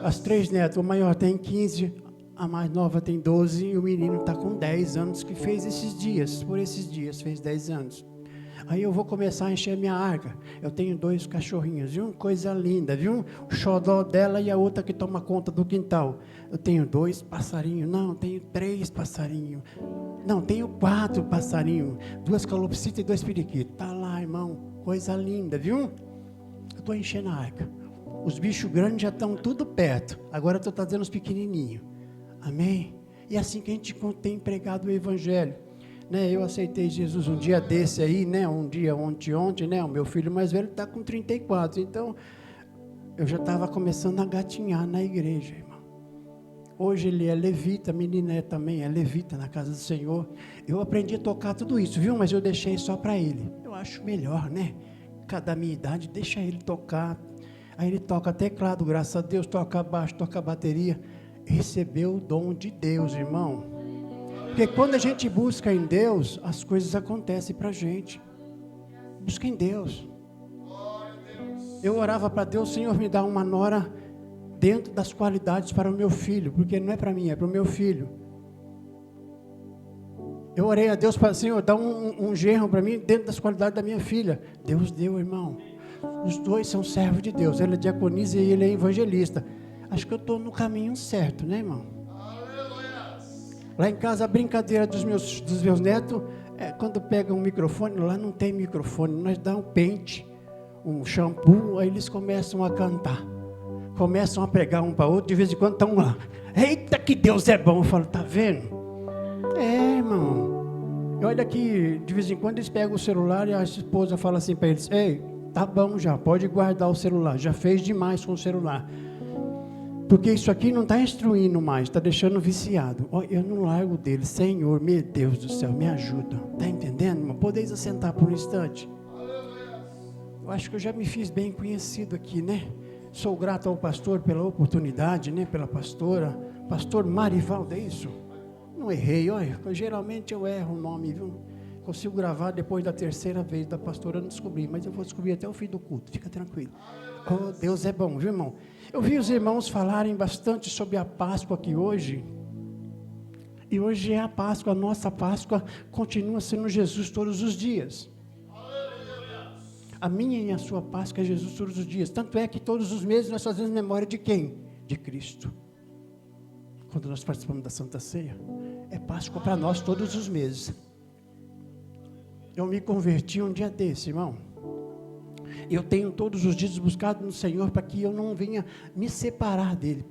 As 3 netas, o maior tem 15, a mais nova tem 12 e o menino está com 10 anos, que fez esses dias, fez 10 anos. Aí eu vou começar a encher minha arca. Eu tenho 2 cachorrinhos, viu? Coisa linda, viu? O xodó dela e a outra que toma conta do quintal. Eu tenho 2 passarinhos. Não, tenho 3 passarinhos. Não, tenho 4 passarinhos. 2 calopsitas e 2 periquitos. Tá lá, irmão. Coisa linda, viu? Eu estou enchendo a arca. Os bichos grandes já estão tudo perto. Agora eu estou trazendo os pequenininhos. Amém? E é assim que a gente tem pregado o evangelho. Né, eu aceitei Jesus um dia desse aí, né, ontem, né, o meu filho mais velho está com 34, então eu já estava começando a gatinhar na igreja, irmão. Hoje ele é levita, a menina também é levita na casa do Senhor. Eu aprendi a tocar tudo isso, viu, mas eu deixei só para ele. Eu acho melhor, né, cada minha idade, deixa ele tocar. Aí ele toca teclado, graças a Deus, toca baixo, toca bateria. Recebeu o dom de Deus, irmão. Porque quando a gente busca em Deus, as coisas acontecem para a gente. Busca em Deus. Eu orava para Deus, Senhor, me dá uma nora dentro das qualidades para o meu filho, porque não é para mim, é para o meu filho. Eu orei a Deus para, Senhor, dá um genro para mim dentro das qualidades da minha filha. Deus deu, irmão. Os 2 são servos de Deus. Ela é diaconisa e ele é evangelista. Acho que eu estou no caminho certo, né, irmão? Lá em casa, a brincadeira dos meus netos, quando pegam um microfone, lá não tem microfone, nós damos um pente, um shampoo, aí eles começam a cantar, começam a pregar um para o outro, de vez em quando estão lá, eita que Deus é bom, eu falo, tá vendo? Irmão, olha que de vez em quando eles pegam o celular e a esposa fala assim para eles, ei, tá bom já, pode guardar o celular, já fez demais com o celular. Porque isso aqui não está instruindo mais, está deixando viciado. Eu não largo dele. Senhor, meu Deus do céu, me ajuda. Está entendendo, irmão? Podeis assentar por um instante? Eu acho que eu já me fiz bem conhecido aqui, né? Sou grato ao pastor pela oportunidade, né? Pela pastora. Pastor Marivaldo, é isso? Não errei, olha. Geralmente eu erro o nome, viu? Consigo gravar depois da 3ª vez da pastora, eu não descobri, mas eu vou descobrir até o fim do culto. Fica tranquilo. Oh, Deus é bom, viu, irmão? Eu vi os irmãos falarem bastante sobre a Páscoa aqui hoje. E hoje é a Páscoa, a nossa Páscoa continua sendo Jesus todos os dias. A minha e a sua Páscoa é Jesus todos os dias. Tanto é que todos os meses nós fazemos memória de quem? De Cristo. Quando nós participamos da Santa Ceia, é Páscoa para nós todos os meses. Eu me converti um dia desse, irmão. Eu tenho todos os dias buscado no Senhor para que eu não venha me separar dele.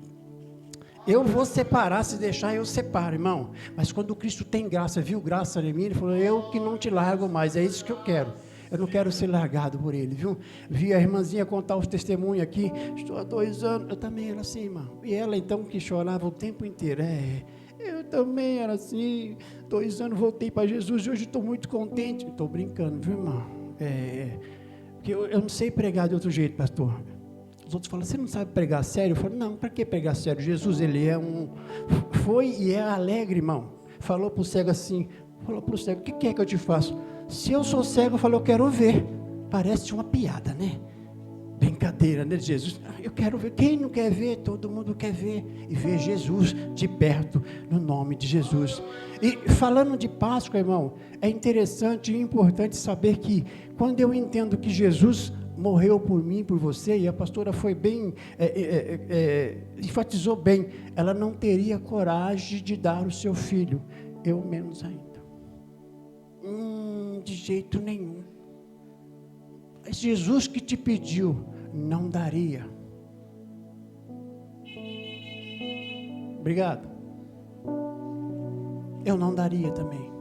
Eu vou separar, se deixar eu separo, irmão. Mas quando Cristo tem graça, viu graça em mim, ele falou, eu que não te largo mais, é isso que eu quero. Eu não quero ser largado por ele, viu? Vi a irmãzinha contar os testemunhos aqui, estou há 2 anos, eu também era assim, irmão. E ela então que chorava o tempo inteiro, eu também era assim, 2 anos voltei para Jesus, hoje estou muito contente. Estou brincando, viu, irmão? Porque eu não sei pregar de outro jeito, pastor. Os outros falam, você não sabe pregar sério? Eu falo, não, para que pregar sério? Jesus, ele foi e é alegre, irmão. Falou para o cego assim, falou para o cego, o que é que eu te faço? Se eu sou cego, eu falo, eu quero ver. Parece uma piada, né? Brincadeira, né, Jesus? Eu quero ver. Quem não quer ver? Todo mundo quer ver. E ver Jesus de perto, no nome de Jesus. E falando de Páscoa, irmão, é interessante e importante saber que, quando eu entendo que Jesus morreu por mim, por você, e a pastora foi bem, enfatizou bem, ela não teria coragem de dar o seu filho, eu menos ainda. De jeito nenhum. Mas Jesus que te pediu, não daria. Obrigado. Eu não daria também.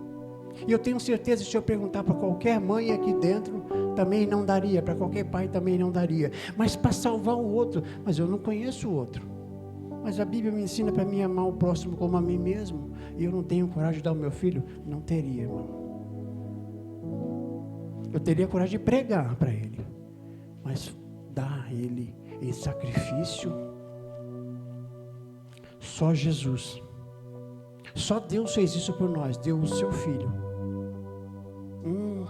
E eu tenho certeza, se eu perguntar para qualquer mãe aqui dentro, também não daria, para qualquer pai também não daria. Mas para salvar o outro, mas eu não conheço o outro. Mas a Bíblia me ensina para mim amar o próximo como a mim mesmo, e eu não tenho coragem de dar ao meu filho? Não teria, irmão. Eu teria coragem de pregar para ele, mas dar a ele em sacrifício, só Jesus. Só Deus fez isso por nós, deu o seu filho.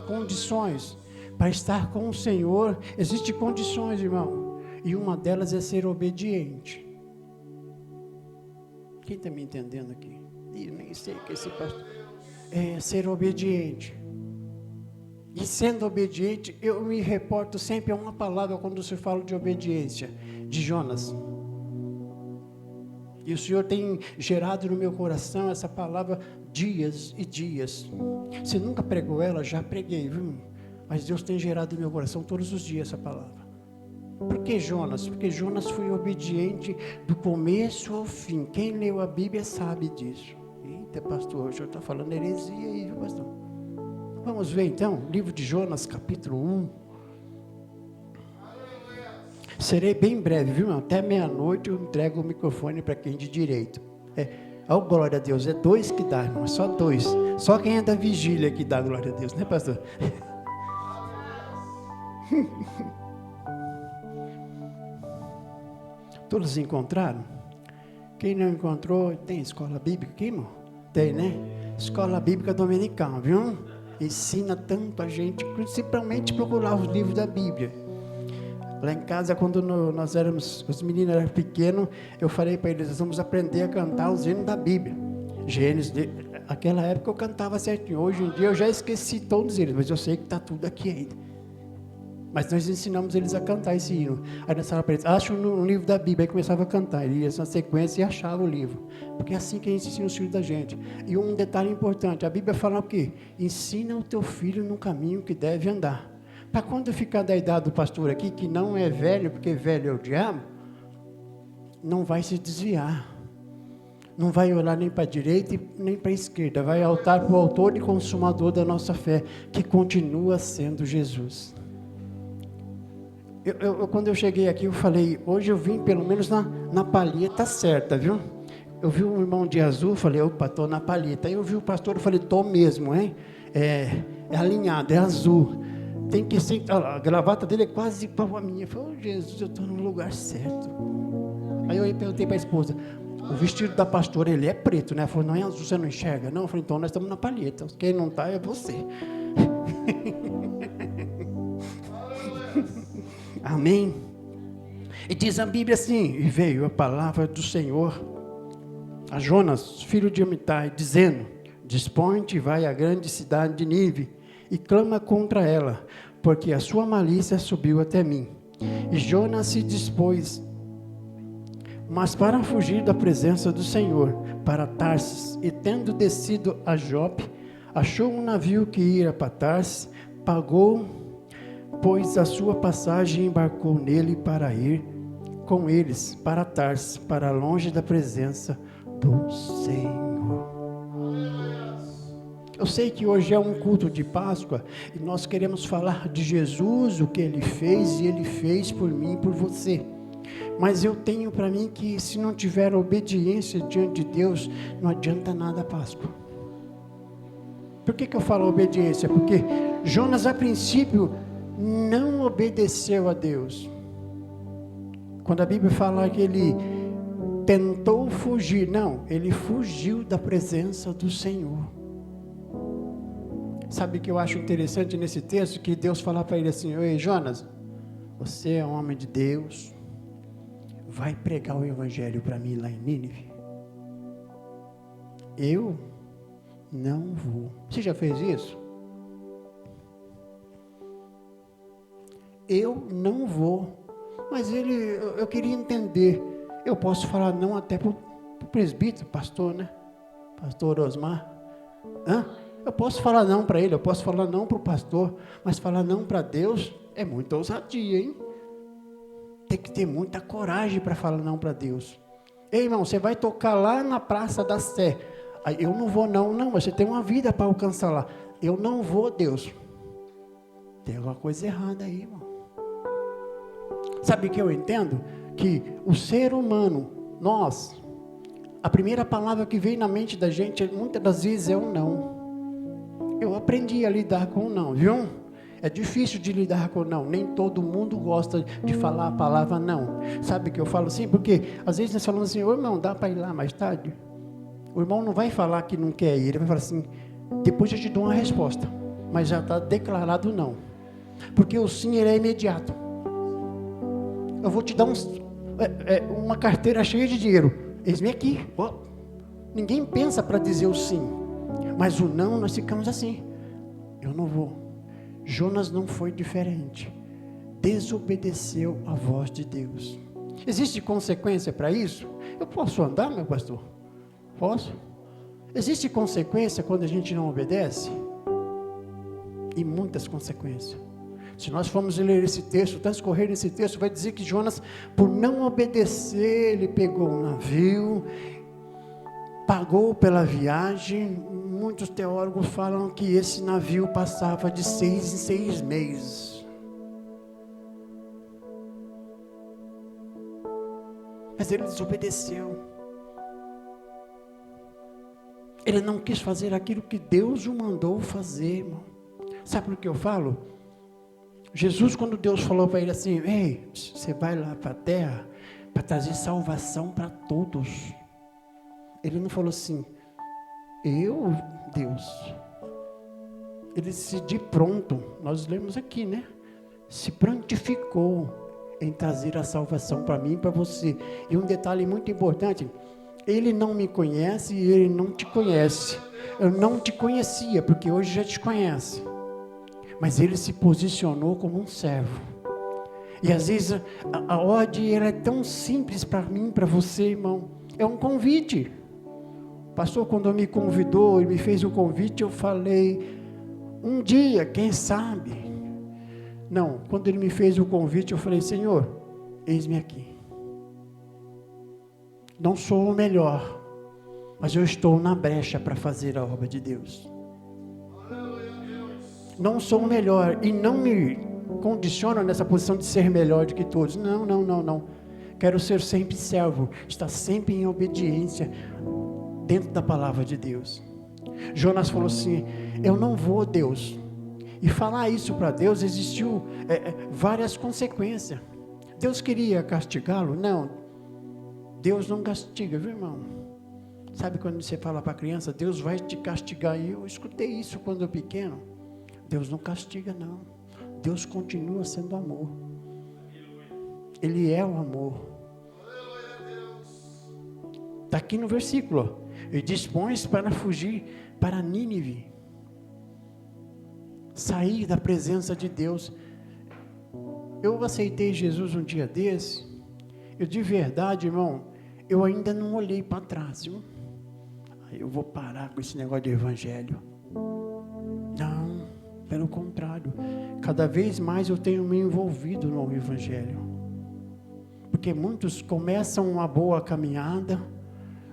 Condições para estar com o Senhor, existem condições, irmão, e uma delas é ser obediente. Quem está me entendendo aqui? Eu nem sei o que esse pastor é ser obediente. E sendo obediente, eu me reporto sempre a uma palavra quando se fala de obediência, de Jonas. E o Senhor tem gerado no meu coração essa palavra dias e dias. Se nunca pregou ela, já preguei, viu? Mas Deus tem gerado no meu coração todos os dias essa palavra. Por que Jonas? Porque Jonas foi obediente do começo ao fim. Quem leu a Bíblia sabe disso. Eita, pastor, o senhor está falando heresia aí, viu, pastor? Vamos ver então, livro de Jonas, capítulo 1. Serei bem breve, viu, irmão? Até meia-noite eu entrego o microfone para quem de direito. Glória a Deus, é 2 que dá, irmão, só 2. Só quem é da vigília que dá glória a Deus, né, pastor? Todos encontraram? Quem não encontrou, tem escola bíblica aqui, irmão? Tem, né? Escola bíblica dominical, viu? Ensina tanto a gente, principalmente procurar os livros da Bíblia. Lá em casa, quando nós éramos, os meninos eram pequenos, eu falei para eles, nós vamos aprender a cantar os hinos da Bíblia. Gênesis, naquela época eu cantava certinho, hoje em dia eu já esqueci todos eles, mas eu sei que está tudo aqui ainda. Mas nós ensinamos eles a cantar esse hino. Aí nós falávamos para eles, acha um livro da Bíblia, aí começava a cantar, ele ia na sequência e achava o livro. Porque é assim que a gente ensina os filhos da gente. E um detalhe importante, a Bíblia fala o quê? Ensina o teu filho no caminho que deve andar. Para quando ficar da idade do pastor aqui, que não é velho, porque velho é o diabo, não vai se desviar. Não vai olhar nem para a direita nem para a esquerda. Vai voltar para o autor e consumador da nossa fé, que continua sendo Jesus. Quando eu cheguei aqui, eu falei, hoje eu vim pelo menos na palheta certa, viu? Eu vi um irmão de azul, falei, opa, estou na palheta. Aí eu vi o pastor, eu falei, estou mesmo, hein? É alinhado, é azul. Tem que ser, a gravata dele é quase igual a minha. Eu falei, oh, Jesus, eu estou no lugar certo. Aí eu perguntei para a esposa, o vestido da pastora, ele é preto, né? Ela falou, não é azul, você não enxerga? Não, eu falei, então nós estamos na palheta. Quem não está é você. Amém? E diz a Bíblia assim, e veio a palavra do Senhor a Jonas, filho de Amitai, dizendo, dispõe-te e vai à grande cidade de Nínive, e clama contra ela, porque a sua malícia subiu até mim. E Jonas se dispôs, mas para fugir da presença do Senhor, para Tarsis, e tendo descido a Jope, achou um navio que ia para Tarsis, pagou pois a sua passagem, embarcou nele para ir com eles para Tarsis, para longe da presença do Senhor. Eu sei que hoje é um culto de Páscoa e nós queremos falar de Jesus, o que Ele fez, e Ele fez por mim e por você. Mas eu tenho para mim que se não tiver obediência diante de Deus, não adianta nada a Páscoa. Por que eu falo obediência? Porque Jonas, a princípio, não obedeceu a Deus. Quando a Bíblia fala que ele tentou fugir, não, ele fugiu da presença do Senhor. Sabe o que eu acho interessante nesse texto? Que Deus fala para ele assim, ei Jonas, você é um homem de Deus, vai pregar o evangelho para mim lá em Nínive. Eu não vou. Você já fez isso? eu não vou. Mas eu queria entender, eu posso falar não até para o presbítero, pastor, né? Pastor Osmar. Eu posso falar não para ele, eu posso falar não para o pastor, mas falar não para Deus é muita ousadia, hein? Tem que ter muita coragem para falar não para Deus. Ei, irmão, você vai tocar lá na Praça da Sé. Aí, eu não vou não, mas você tem uma vida para alcançar lá. Eu não vou, Deus. Tem alguma coisa errada aí, irmão. Sabe o que eu entendo? Que o ser humano, nós, a primeira palavra que vem na mente da gente, muitas das vezes é o não. Eu aprendi a lidar com o não, viu? É difícil de lidar com o não. Nem todo mundo gosta de falar a palavra não. Sabe o que eu falo assim? Porque às vezes nós falamos assim, ô irmão, dá para ir lá mais tarde? O irmão não vai falar que não quer ir, ele vai falar assim, depois eu te dou uma resposta. Mas já está declarado não. Porque o sim, ele é imediato. Eu vou te dar uma carteira cheia de dinheiro. Eis-me aqui. Ninguém pensa para dizer o sim. Mas o não, nós ficamos assim. Eu não vou. Jonas não foi diferente. Desobedeceu a voz de Deus. Existe consequência para isso? Eu posso andar, meu pastor? Posso? Existe consequência quando a gente não obedece? E muitas consequências. Se nós formos ler esse texto, transcorrer esse texto, vai dizer que Jonas, por não obedecer, ele pegou um navio, pagou pela viagem. Muitos teólogos falam que esse navio passava de 6 em 6 meses. Mas ele desobedeceu. Ele não quis fazer aquilo que Deus o mandou fazer, irmão. Sabe por que eu falo? Jesus, quando Deus falou para ele assim, ei, você vai lá para a terra para trazer salvação para todos. Ele não falou assim, Deus. Ele se de pronto, nós lemos aqui, né? Se prontificou em trazer a salvação para mim e para você. E um detalhe muito importante, ele não me conhece e ele não te conhece. Eu não te conhecia, porque hoje já te conhece. Mas ele se posicionou como um servo. E às vezes a ordem ela é tão simples para mim, para você, irmão. É um convite. O pastor, quando me convidou e me fez o convite, eu falei, um dia, quem sabe? Não, quando ele me fez o convite, eu falei, Senhor, eis-me aqui. Não sou o melhor, mas eu estou na brecha para fazer a obra de Deus. Não sou o melhor e não me condiciono nessa posição de ser melhor do que todos. Não. Quero ser sempre servo, estar sempre em obediência dentro da palavra de Deus. Jonas falou assim, eu não vou, Deus. E falar isso para Deus existiu várias consequências. Deus queria castigá-lo? Não. Deus não castiga, viu, irmão? Sabe quando você fala para a criança, Deus vai te castigar? E eu escutei isso quando eu pequeno. Deus não castiga, não. Deus continua sendo amor. Ele é o amor. Está aqui no versículo. E dispões para fugir para Nínive. Sair da presença de Deus. Eu aceitei Jesus um dia desse. Eu de verdade, irmão, eu ainda não olhei para trás, viu? Aí eu vou parar com esse negócio de evangelho. Não, pelo contrário. Cada vez mais eu tenho me envolvido no evangelho. Porque muitos começam uma boa caminhada.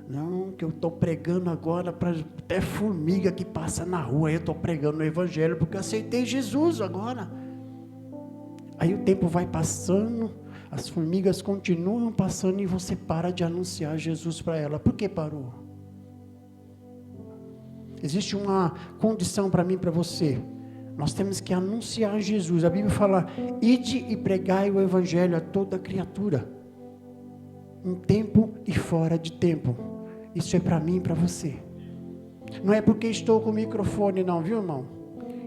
Não, que eu estou pregando agora para até formiga que passa na rua. Eu estou pregando o evangelho porque eu aceitei Jesus agora. Aí o tempo vai passando, as formigas continuam passando e você para de anunciar Jesus para ela. Por que parou? Existe uma condição para mim e para você. Nós temos que anunciar Jesus. A Bíblia fala, ide e pregai o evangelho a toda criatura. Em tempo e fora de tempo. Isso é para mim e para você. Não é porque estou com o microfone não, viu, irmão?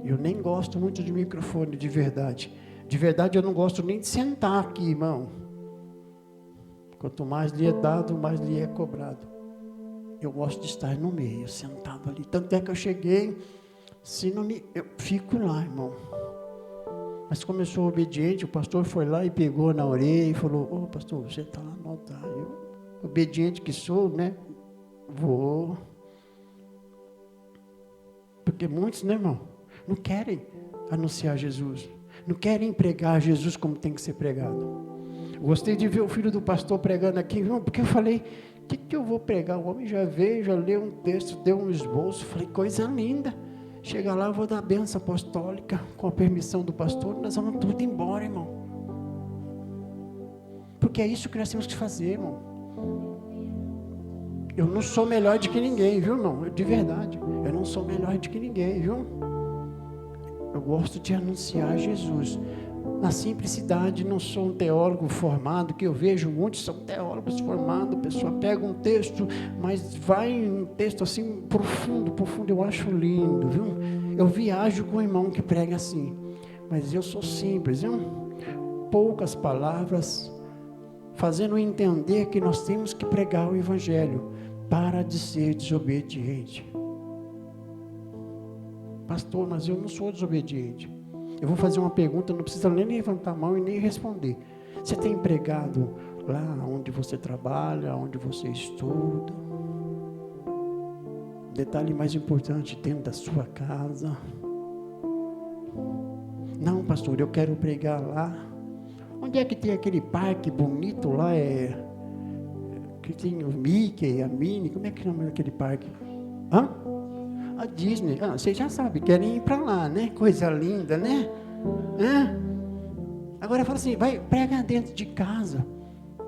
Eu nem gosto muito de microfone, de verdade. De verdade, eu não gosto nem de sentar aqui, irmão. Quanto mais lhe é dado, mais lhe é cobrado. Eu gosto de estar no meio, sentado ali. Tanto é que eu cheguei, eu fico lá, irmão. Mas como eu sou obediente, o pastor foi lá e pegou na orelha e falou, ô pastor, você está lá no altar. Eu, obediente que sou, né? Vou. Porque muitos, né, irmão, não querem anunciar Jesus. Não querem pregar Jesus como tem que ser pregado. Gostei de ver o filho do pastor pregando aqui, irmão, porque eu falei, o que eu vou pregar? O homem já veio, já leu um texto, deu um esboço. Falei, coisa linda. Chega lá, eu vou dar a bênção apostólica, com a permissão do pastor, nós vamos tudo embora, irmão. Porque é isso que nós temos que fazer, irmão. Eu não sou melhor do que ninguém, viu, irmão? De verdade. Eu não sou melhor do que ninguém, viu? Eu gosto de anunciar Jesus. Na simplicidade, não sou um teólogo formado, que eu vejo muitos são teólogos formados, a pessoa pega um texto, mas vai em um texto assim, profundo, eu acho lindo, viu? Eu viajo com o irmão que prega assim, mas eu sou simples, viu? Poucas palavras, fazendo entender que nós temos que pregar o Evangelho, para de ser desobediente. Pastor, mas eu não sou desobediente. Eu vou fazer uma pergunta, não precisa nem levantar a mão e nem responder. Você tem pregado lá onde você trabalha, onde você estuda? Detalhe mais importante, dentro da sua casa. Não, pastor, eu quero pregar lá. Onde é que tem aquele parque bonito lá? Que tem o Mickey, a Minnie, como é que chama aquele parque? Hã? A Disney, vocês já sabem, querem ir para lá, né? Coisa linda, né? Agora fala assim, vai, prega dentro de casa.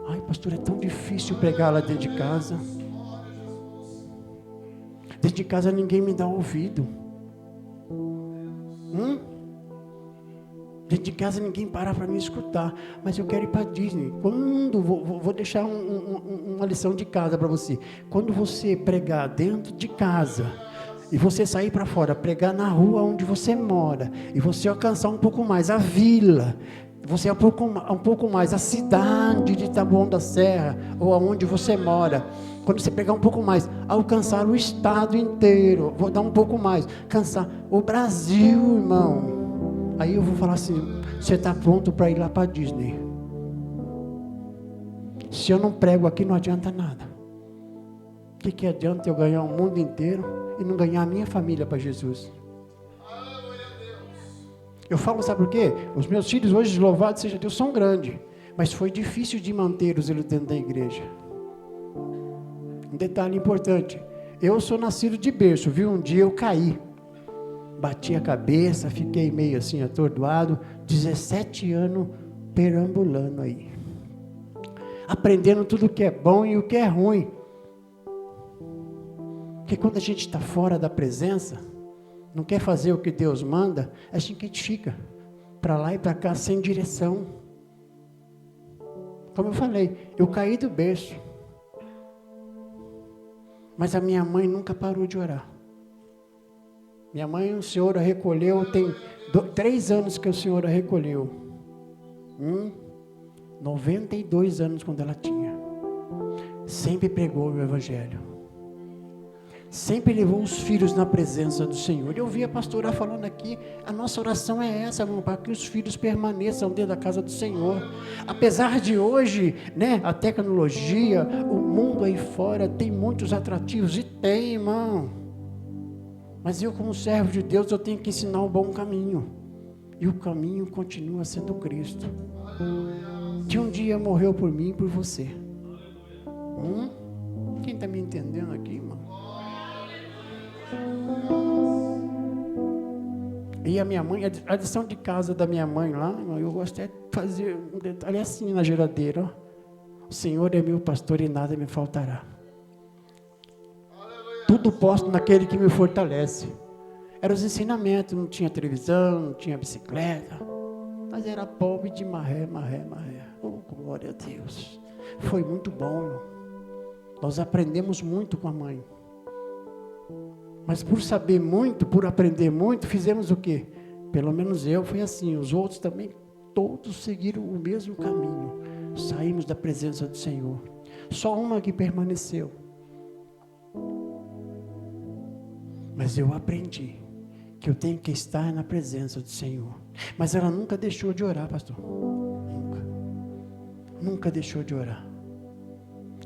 Ai, pastor, é tão difícil pregar lá dentro de casa. Dentro de casa ninguém me dá ouvido. Dentro de casa ninguém para me escutar. Mas eu quero ir para Disney. Quando vou deixar uma lição de casa para você. Quando você pregar dentro de casa e você sair para fora, pregar na rua onde você mora, e você alcançar um pouco mais a vila, você um pouco mais a cidade de Taboão da Serra, ou aonde você mora, quando você pegar um pouco mais, alcançar o estado inteiro, vou dar um pouco mais, alcançar o Brasil, irmão, aí eu vou falar assim, você está pronto para ir lá para Disney? Se eu não prego aqui, não adianta nada. O que adianta eu ganhar o mundo inteiro e não ganhar a minha família para Jesus? Eu falo, sabe por quê? Os meus filhos hoje, louvado seja Deus, são grandes, mas foi difícil de mantê-los dentro da igreja. Um detalhe importante, eu sou nascido de berço, viu? Um dia eu caí, bati a cabeça, fiquei meio assim atordoado, 17 anos perambulando aí, aprendendo tudo o que é bom e o que é ruim. Porque quando a gente está fora da presença, não quer fazer o que Deus manda, a gente fica para lá e para cá sem direção. Como eu falei, eu caí do berço, mas a minha mãe nunca parou de orar. Minha mãe, o Senhor a recolheu, tem 3 anos que o Senhor a recolheu. 92 anos quando ela tinha. Sempre pregou o Evangelho. Sempre levou os filhos na presença do Senhor. Eu vi a pastora falando aqui, a nossa oração é essa, irmão, para que os filhos permaneçam dentro da casa do Senhor. Apesar de hoje, né, a tecnologia, o mundo aí fora tem muitos atrativos, e tem, irmão. Mas eu, como servo de Deus, eu tenho que ensinar o bom caminho. E o caminho continua sendo Cristo. Que um dia morreu por mim e por você. Quem está me entendendo aqui, irmão? E a minha mãe, a lição de casa da minha mãe lá, eu gosto de fazer um detalhe assim na geladeira, ó. O Senhor é meu pastor e nada me faltará. Tudo posso naquele que me fortalece. Eram os ensinamentos, não tinha televisão, não tinha bicicleta, mas era pobre de marré. Oh, glória a Deus. Foi muito bom, irmão. Nós aprendemos muito com a mãe. Mas por saber muito, por aprender muito, fizemos o quê? Pelo menos eu fui assim, os outros também, todos seguiram o mesmo caminho. Saímos da presença do Senhor. Só uma que permaneceu. Mas eu aprendi que eu tenho que estar na presença do Senhor. Mas ela nunca deixou de orar, pastor. Nunca deixou de orar.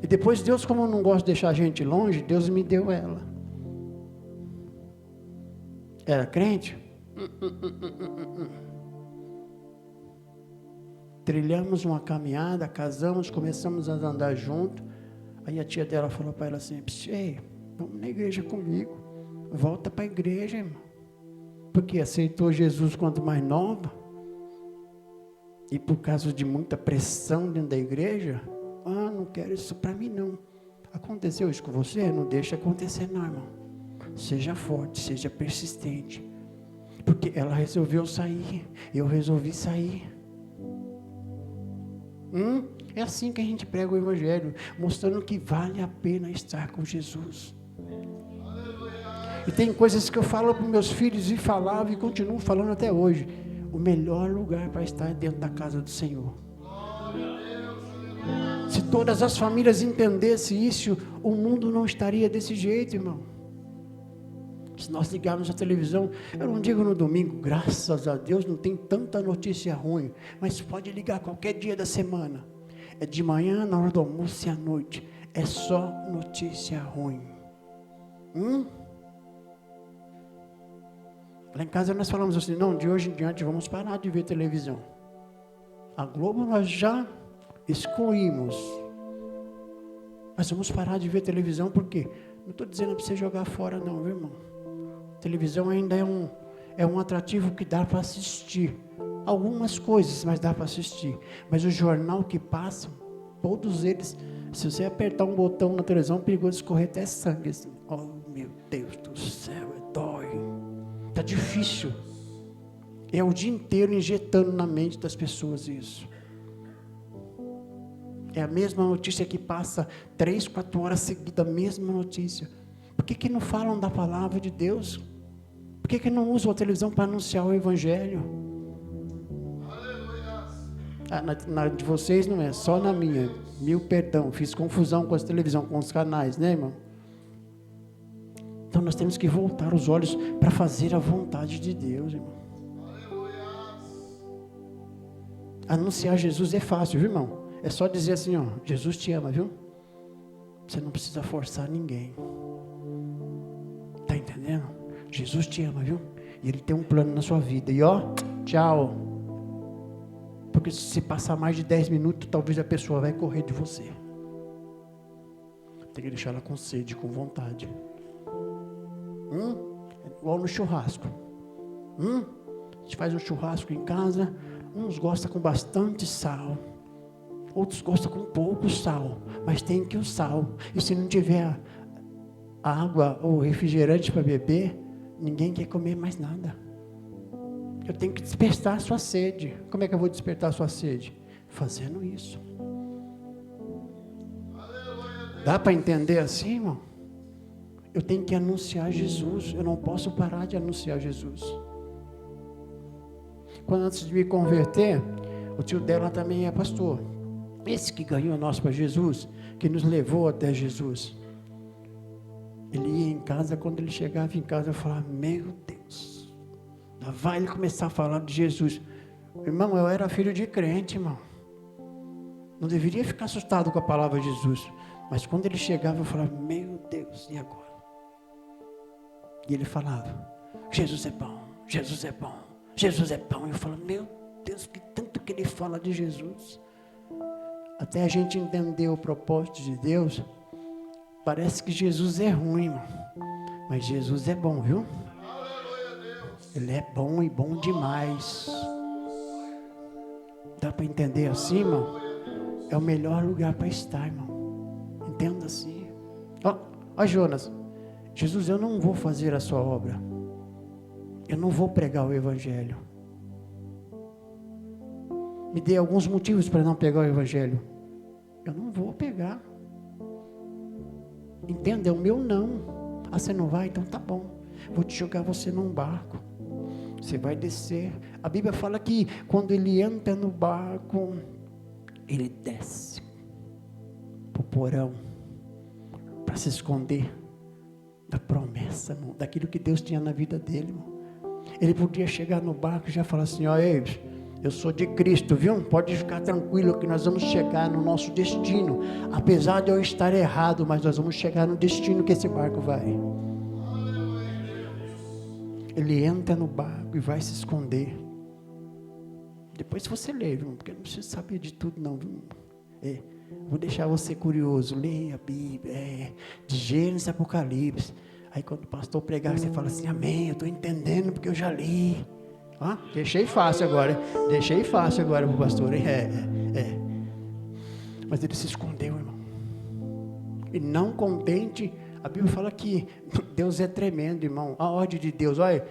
E depois Deus, como eu não gosto de deixar a gente longe, Deus me deu ela. Era crente? Trilhamos uma caminhada, casamos, começamos a andar junto. Aí a tia dela falou para ela assim: ei, vamos na igreja comigo. Volta para a igreja, irmão. Porque aceitou Jesus quando mais nova. E por causa de muita pressão dentro da igreja, não quero isso para mim não. Aconteceu isso com você? Não deixa acontecer não, irmão. Seja forte, seja persistente. Porque ela resolveu sair, eu resolvi sair. É assim que a gente prega o evangelho, mostrando que vale a pena estar com Jesus. E tem coisas que eu falo para meus filhos e falava e continuo falando até hoje. O melhor lugar para estar é dentro da casa do Senhor. Se todas as famílias entendessem isso, o mundo não estaria desse jeito, irmão. Se nós ligarmos a televisão, eu não digo no domingo, graças a Deus não tem tanta notícia ruim, mas pode ligar qualquer dia da semana. É de manhã, na hora do almoço e à noite. É só notícia ruim. Lá em casa nós falamos assim: não, de hoje em diante vamos parar de ver televisão. A Globo nós já excluímos. Mas vamos parar de ver televisão porque não estou dizendo para você jogar fora não, viu, irmão? Televisão ainda é um atrativo que dá para assistir. Algumas coisas, mas dá para assistir. Mas o jornal que passa, todos eles, se você apertar um botão na televisão, é perigoso escorrer até sangue. Assim. Oh, meu Deus do céu, dói. Está difícil. É o dia inteiro injetando na mente das pessoas isso. É a mesma notícia que passa 3, 4 horas seguidas, a mesma notícia. Por que não falam da palavra de Deus? Por que não usam a televisão para anunciar o evangelho? Na de vocês não é, só na minha. Mil perdão, fiz confusão com as televisões, com os canais, né, irmão? Então nós temos que voltar os olhos para fazer a vontade de Deus, irmão. Anunciar Jesus é fácil, viu, irmão? É só dizer assim, ó, Jesus te ama, viu? Você não precisa forçar ninguém. Tá entendendo? Jesus te ama, viu? E Ele tem um plano na sua vida. E ó, tchau. Porque se passar mais de 10 minutos, talvez a pessoa vai correr de você. Tem que deixar ela com sede, com vontade. Igual no churrasco. A gente faz um churrasco em casa. Uns gostam com bastante sal. Outros gostam com pouco sal. Mas tem que o sal. E se não tiver água ou refrigerante para beber, ninguém quer comer mais nada. Eu tenho que despertar a sua sede. Como é que eu vou despertar a sua sede? Fazendo isso. Dá para entender assim, irmão? Eu tenho que anunciar Jesus. Eu não posso parar de anunciar Jesus. Quando antes de me converter, o tio dela também é pastor. Esse que ganhou nós para Jesus, que nos levou até Jesus. Ele ia em casa, quando ele chegava em casa, eu falava, meu Deus, lá vai ele começar a falar de Jesus. Irmão, eu era filho de crente, irmão. Não deveria ficar assustado com a palavra de Jesus. Mas quando ele chegava, eu falava, meu Deus, e agora? E ele falava, Jesus é bom, Jesus é bom, Jesus é bom. Eu falava, meu Deus, que tanto que ele fala de Jesus. Até a gente entender o propósito de Deus, parece que Jesus é ruim, irmão. Mas Jesus é bom, viu? Ele é bom e bom demais. Dá para entender assim, irmão? É o melhor lugar para estar, irmão. Entenda assim. Ó, Jonas, Jesus, eu não vou fazer a sua obra. Eu não vou pregar o evangelho. Me dê alguns motivos para não pegar o evangelho. Eu não vou pegar. Entenda, é o meu não. Você não vai? Então tá bom. Vou te jogar você num barco. Você vai descer. A Bíblia fala que quando ele entra no barco, ele desce pro porão para se esconder da promessa, irmão, daquilo que Deus tinha na vida dele, irmão. Ele podia chegar no barco e já falar assim, ó, ei, eu sou de Cristo, viu? Pode ficar tranquilo que nós vamos chegar no nosso destino. Apesar de eu estar errado, mas nós vamos chegar no destino que esse barco vai. Ele entra no barco e vai se esconder. Depois você lê, viu? Porque não precisa saber de tudo não, viu? Vou deixar você curioso. Leia a Bíblia, de Gênesis a Apocalipse. Aí quando o pastor pregar, você fala assim, amém, eu estou entendendo porque eu já li. Deixei fácil agora pro pastor, hein? Mas ele se escondeu, irmão. E não contente, a Bíblia fala que Deus é tremendo, irmão. A ordem de Deus, olha,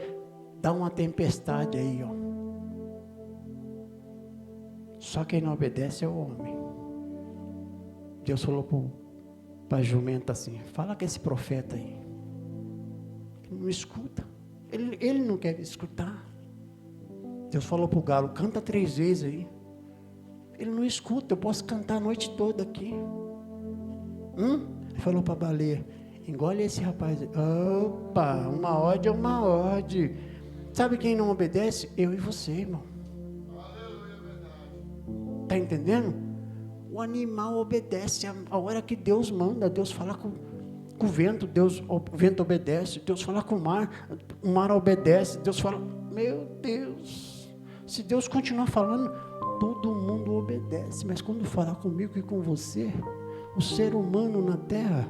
dá uma tempestade aí, ó. Só quem não obedece é o homem. Deus falou para a jumenta assim, fala com esse profeta aí. Ele não escuta. Ele não quer escutar. Deus falou para o galo, canta 3 vezes aí. Ele não escuta, eu posso cantar a noite toda aqui. Ele falou para a baleia, engole esse rapaz. Opa, uma ode é uma ode. Sabe quem não obedece? Eu e você, irmão. Está entendendo? O animal obedece a hora que Deus manda. Deus fala com o vento, o vento obedece. Deus fala com o mar obedece. Deus fala, meu Deus, se Deus continuar falando, todo mundo obedece. Mas quando falar comigo e com você, o ser humano na terra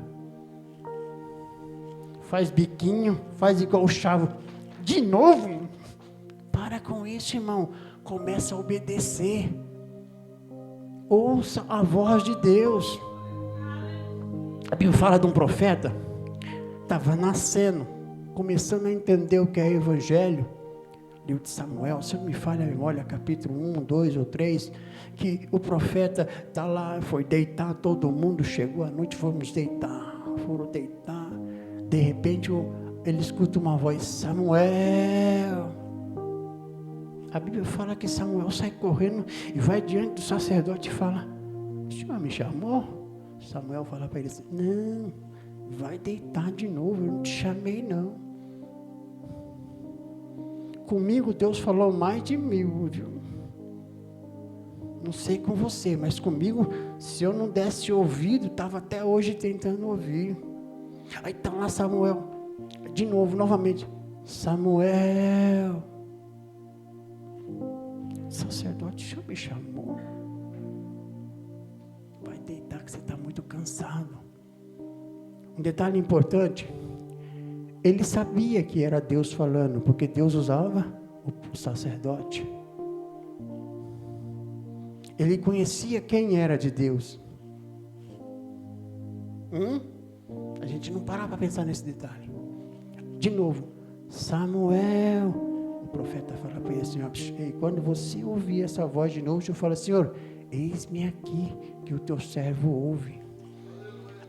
faz biquinho, faz igual o chavo. De novo? Para com isso, irmão. Começa a obedecer. Ouça a voz de Deus. A Bíblia fala de um profeta, estava nascendo, começando a entender o que é evangelho. Livro de Samuel, se não me falha a memória, capítulo 1, 2 ou 3, que o profeta está lá, foi deitar, todo mundo chegou à noite, foram deitar. De repente ele escuta uma voz, Samuel. A Bíblia fala que Samuel sai correndo e vai diante do sacerdote e fala, o senhor me chamou? Samuel fala para ele assim, não, vai deitar de novo, eu não te chamei não. Comigo Deus falou mais de 1000, viu? Não sei com você, mas comigo, se eu não desse ouvido, estava até hoje tentando ouvir. Aí está lá Samuel, de novo, novamente, Samuel. Sacerdote, o senhor me chamou? Vai deitar que você está muito cansado. Um detalhe importante, ele sabia que era Deus falando, porque Deus usava o sacerdote. Ele conhecia quem era de Deus. A gente não para pensar nesse detalhe. De novo, Samuel. O profeta fala para ele assim, quando você ouvir essa voz de novo, o senhor fala, Senhor, eis-me aqui, que o teu servo ouve.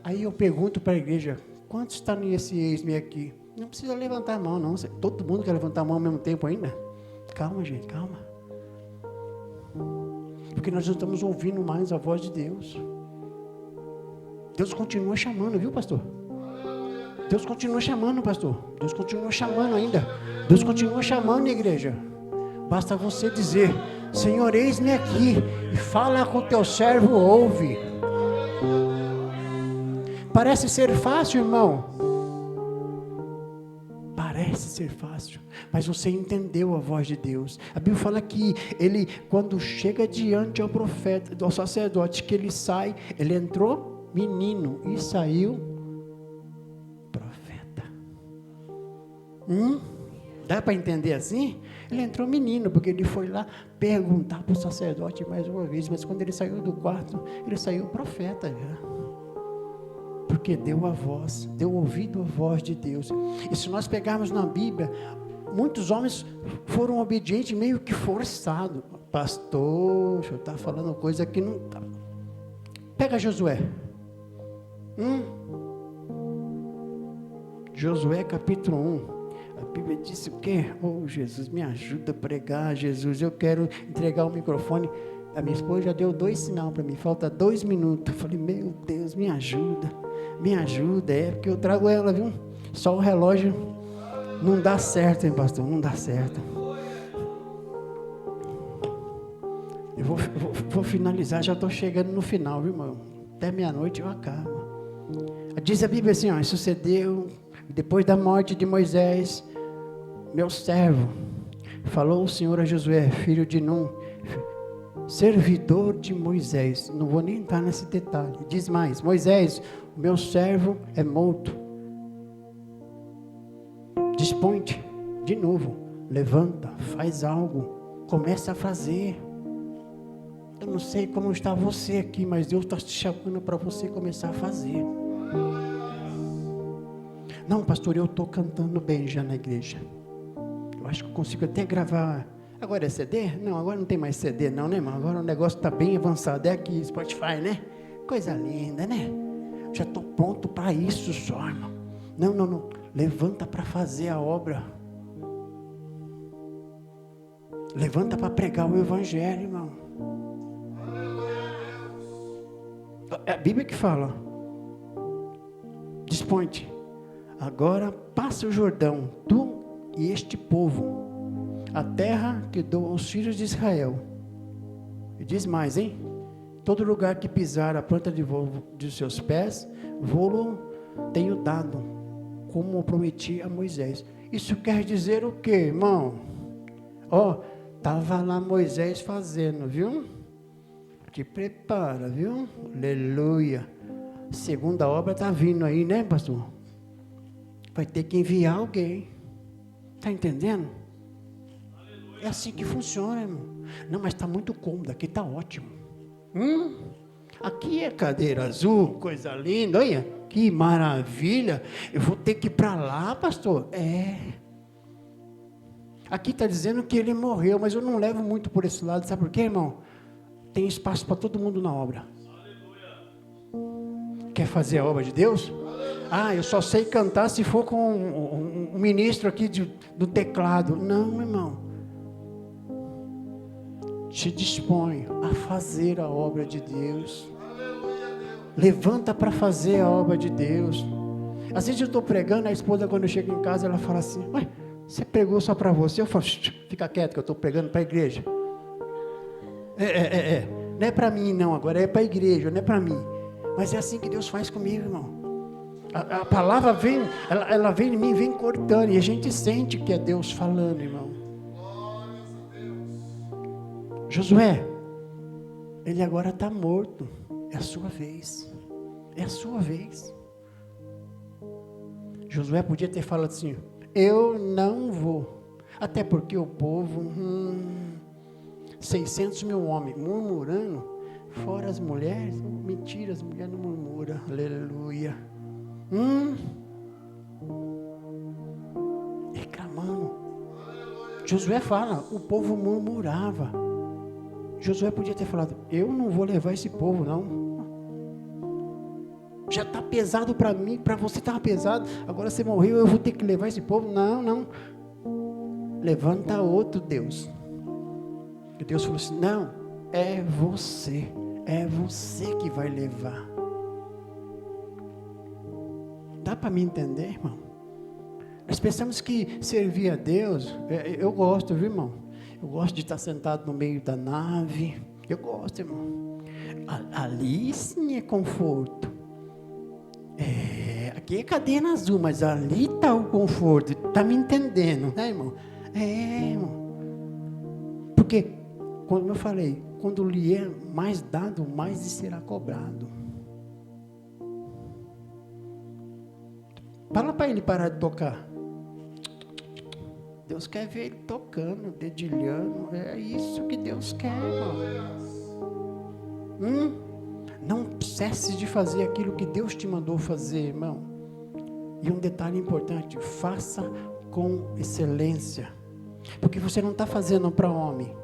Aí eu pergunto para a igreja, quantos está nesse eis-me aqui? Não precisa levantar a mão, não. Todo mundo quer levantar a mão ao mesmo tempo ainda? Calma, gente, calma. Porque nós não estamos ouvindo mais a voz de Deus. Deus continua chamando, viu, pastor? Deus continua chamando, pastor. Deus continua chamando ainda. Deus continua chamando, igreja. Basta você dizer, Senhor, eis-me aqui, e fala com o teu servo, ouve. Parece ser fácil, irmão. Parece ser fácil, mas você entendeu a voz de Deus. A Bíblia fala que ele, quando chega diante ao profeta, ao sacerdote, que ele sai, ele entrou menino e saiu profeta. Dá para entender assim? Ele entrou menino, porque ele foi lá perguntar para o sacerdote mais uma vez, mas quando ele saiu do quarto, ele saiu profeta já. Porque deu a voz, deu ouvido à voz de Deus. E se nós pegarmos na Bíblia, muitos homens foram obedientes meio que forçados. Pastor, o senhor está falando coisa que não está. Pega Josué. Josué capítulo 1. A Bíblia disse o quê? Oh, Jesus, me ajuda a pregar, Jesus. Eu quero entregar o microfone. A minha esposa já deu 2 sinais para mim. Falta 2 minutos. Eu falei, meu Deus, me ajuda. Me ajuda. É porque eu trago ela, viu? Só o relógio. Não dá certo, hein, pastor? Não dá certo. Eu vou finalizar, já estou chegando no final, viu, irmão? Até meia-noite eu acabo. Diz a Bíblia assim, ó, sucedeu, depois da morte de Moisés, meu servo, falou o Senhor a Josué, filho de Nun, servidor de Moisés. Não vou nem entrar nesse detalhe. Diz mais, Moisés, meu servo é morto. Dispõe-te, de novo, levanta, faz algo, começa a fazer. Eu não sei como está você aqui, mas Deus está te chamando para você começar a fazer. Não, pastor, eu estou cantando bem já na igreja. Eu acho que eu consigo até gravar. Agora é CD? Não, agora não tem mais CD não, né, irmão? Agora o negócio está bem avançado. É aqui, Spotify, né? Coisa linda, né? Já estou pronto para isso só, irmão. Não. Levanta para fazer a obra. Levanta para pregar o evangelho, irmão. É a Bíblia que fala. Dispõe-te. Agora passa o Jordão, tu e este povo, a terra que dou aos filhos de Israel. E diz mais, hein? Todo lugar que pisar a planta de seus pés, vou-lo tenho dado, como prometi a Moisés. Isso quer dizer o quê, irmão? Estava lá Moisés fazendo, viu? Te prepara, viu? Aleluia. Segunda obra está vindo aí, né, pastor? Vai ter que enviar alguém. Está entendendo? É assim que funciona, irmão. Não, mas está muito cômodo, aqui está ótimo. Aqui é cadeira azul, coisa linda, olha, que maravilha. Eu vou ter que ir para lá, pastor? Aqui está dizendo que ele morreu, mas eu não levo muito por esse lado, sabe por quê, irmão? Tem espaço para todo mundo na obra. Quer fazer a obra de Deus? Eu só sei cantar se for com um ministro aqui do teclado. Não, irmão. Te dispõe a fazer a obra de Deus. Levanta para fazer a obra de Deus. Às vezes eu estou pregando, a esposa quando eu chego em casa, ela fala assim, ué, você pregou só para você? Eu falo, fica quieto que eu estou pregando para a igreja. Não é para mim não, agora é para a igreja, não é para mim. Mas é assim que Deus faz comigo, irmão. A palavra vem, ela vem em mim, vem cortando, e a gente sente que é Deus falando, irmão. Josué, ele agora está morto, é a sua vez, é a sua vez. Josué podia ter falado assim, eu não vou, até porque o povo, 600 mil homens murmurando, fora as mulheres, mentira, as mulheres não murmuram, aleluia. Reclamando. Josué fala, o povo murmurava. Josué podia ter falado, eu não vou levar esse povo não. Já está pesado para mim, para você estava pesado, agora você morreu, eu vou ter que levar esse povo. Não. Levanta outro Deus. E Deus falou assim, não, é você que vai levar. Dá para me entender, irmão? Nós pensamos que servir a Deus, eu gosto, viu, irmão? Eu gosto de estar sentado no meio da nave, eu gosto, irmão. Ali sim é conforto. Aqui é cadeira azul, mas ali está o conforto, está me entendendo, né, irmão? Irmão. Porque, como eu falei, quando lhe é mais dado, mais lhe será cobrado. Fala para ele parar de tocar. Deus quer ver ele tocando, dedilhando. É isso que Deus quer, irmão. Não cesse de fazer aquilo que Deus te mandou fazer, irmão. E um detalhe importante, faça com excelência. Porque você não está fazendo para homem.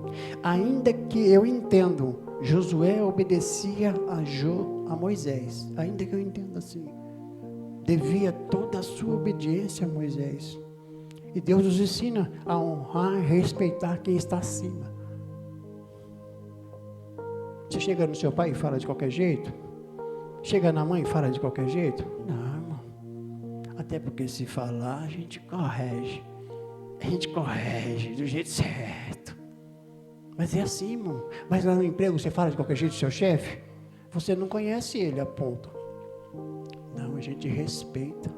Ainda que eu entendo, Josué obedecia a Moisés. Ainda que eu entenda assim. Devia toda a sua obediência a Moisés. E Deus nos ensina a honrar e respeitar quem está acima. Você chega no seu pai e fala de qualquer jeito? Chega na mãe e fala de qualquer jeito? Não, irmão. Até porque se falar, a gente corrige. A gente corrige do jeito certo. Mas é assim, irmão. Mas lá no emprego você fala de qualquer jeito do seu chefe? Você não conhece ele a ponto. Não, a gente respeita.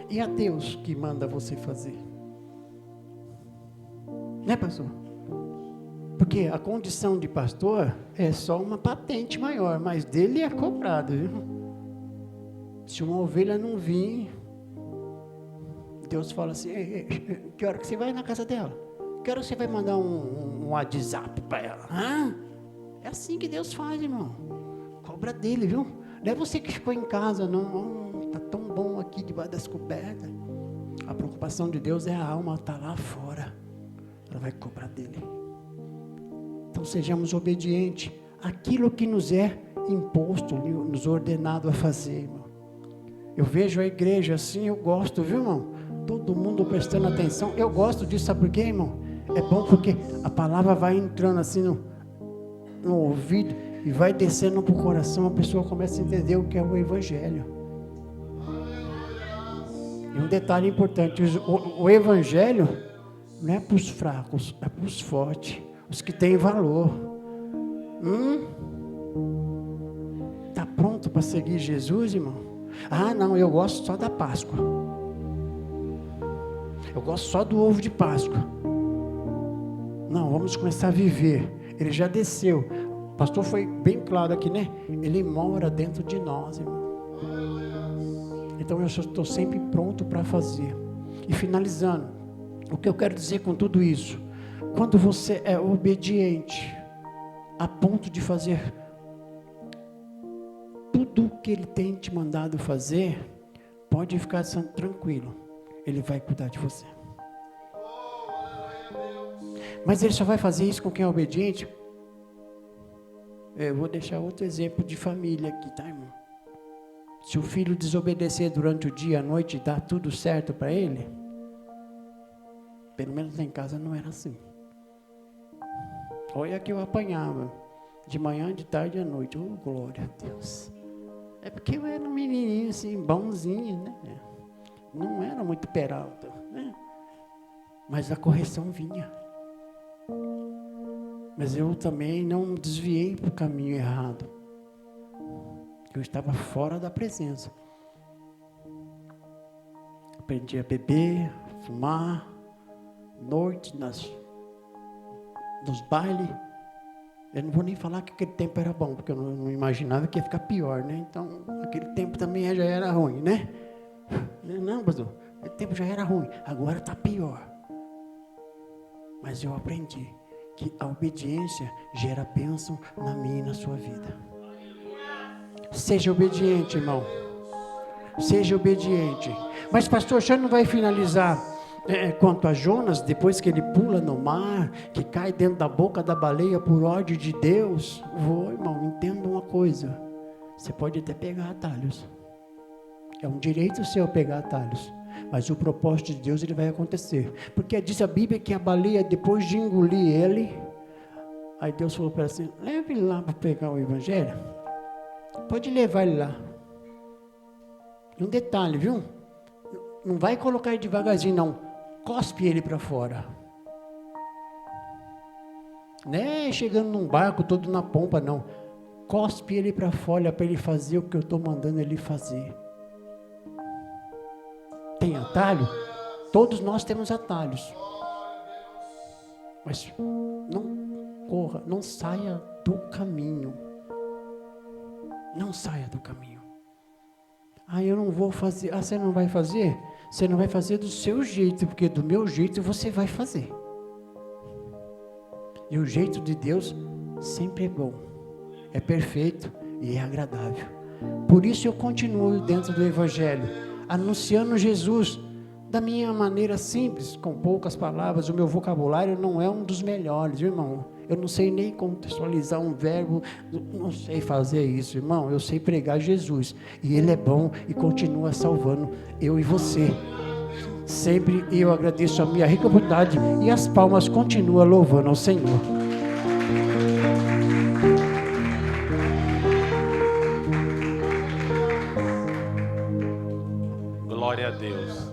E a Deus que manda você fazer? Né, pastor? Porque a condição de pastor é só uma patente maior, mas dele é cobrado, viu? Se uma ovelha não vir, Deus fala assim, que hora que você vai na casa dela? Que hora você vai mandar um WhatsApp para ela? Hã? É assim que Deus faz, irmão. Cobra dele, viu? Não é você que ficou em casa, não. Está tão bom aqui debaixo das cobertas. A preocupação de Deus é a alma, está lá fora. Ela vai cobrar dele. Então sejamos obedientes àquilo que nos é imposto, nos ordenado a fazer, irmão. Eu vejo a igreja assim, eu gosto, viu, irmão? Todo mundo prestando atenção. Eu gosto disso, sabe por quê, irmão? É bom porque a palavra vai entrando assim no ouvido e vai descendo para o coração. A pessoa começa a entender o que é o evangelho. E um detalhe importante, o evangelho não é para os fracos, é para os fortes, os que têm valor. Está pronto para seguir Jesus, irmão? Ah, não, eu gosto só da Páscoa. Eu gosto só do ovo de Páscoa. Não, vamos começar a viver. Ele já desceu. O pastor foi bem claro aqui, né? Ele mora dentro de nós, irmão. Então eu estou sempre pronto para fazer. E finalizando, o que eu quero dizer com tudo isso? Quando você é obediente, a ponto de fazer tudo o que Ele tem te mandado fazer, pode ficar tranquilo. Ele vai cuidar de você. Mas Ele só vai fazer isso com quem é obediente. Eu vou deixar outro exemplo de família aqui, tá, irmão? Se o filho desobedecer durante o dia, à noite, dá tudo certo para ele? Pelo menos lá em casa não era assim. Olha que eu apanhava. De manhã, de tarde e à noite. Oh, glória a Deus. É porque eu era um menininho assim, bonzinho, né? Não era muito peralta, né? Mas a correção vinha. Mas eu também não desviei para o caminho errado. Eu estava fora da presença. Aprendi a beber, fumar, noite, nos bailes. Eu não vou nem falar que aquele tempo era bom, porque eu não imaginava que ia ficar pior, né? Então, aquele tempo também já era ruim, né? Não, pastor, aquele tempo já era ruim, agora está pior. Mas eu aprendi que a obediência gera bênção na minha e na sua vida. Seja obediente, irmão. Seja obediente. Mas, pastor, o senhor não vai finalizar quanto a Jonas, depois que ele pula no mar, que cai dentro da boca da baleia por ódio de Deus? Vou, irmão, entenda uma coisa. Você pode até pegar atalhos. É um direito seu pegar atalhos. Mas o propósito de Deus, ele vai acontecer. Porque diz a Bíblia que a baleia, depois de engolir ele, aí Deus falou para ela assim, leve ele lá para pegar o evangelho. Pode levar ele lá. E um detalhe, viu? Não vai colocar ele devagarzinho, não. Cospe ele para fora. Não é chegando num barco todo na pompa, não. Cospe ele para fora para ele fazer o que eu estou mandando ele fazer. Tem atalho? Todos nós temos atalhos. Mas não corra, não saia do caminho. Não saia do caminho. Ah, eu não vou fazer. Ah, você não vai fazer? Você não vai fazer do seu jeito, porque do meu jeito você vai fazer. E o jeito de Deus sempre é bom, é perfeito e é agradável. Por isso eu continuo dentro do Evangelho, anunciando Jesus da minha maneira simples, com poucas palavras. O meu vocabulário não é um dos melhores, viu, irmão? Eu não sei nem contextualizar um verbo, não sei fazer isso, irmão. Eu sei pregar Jesus, e Ele é bom e continua salvando eu e você. Sempre eu agradeço a minha rica oportunidade e as palmas continuam louvando ao Senhor. a Deus.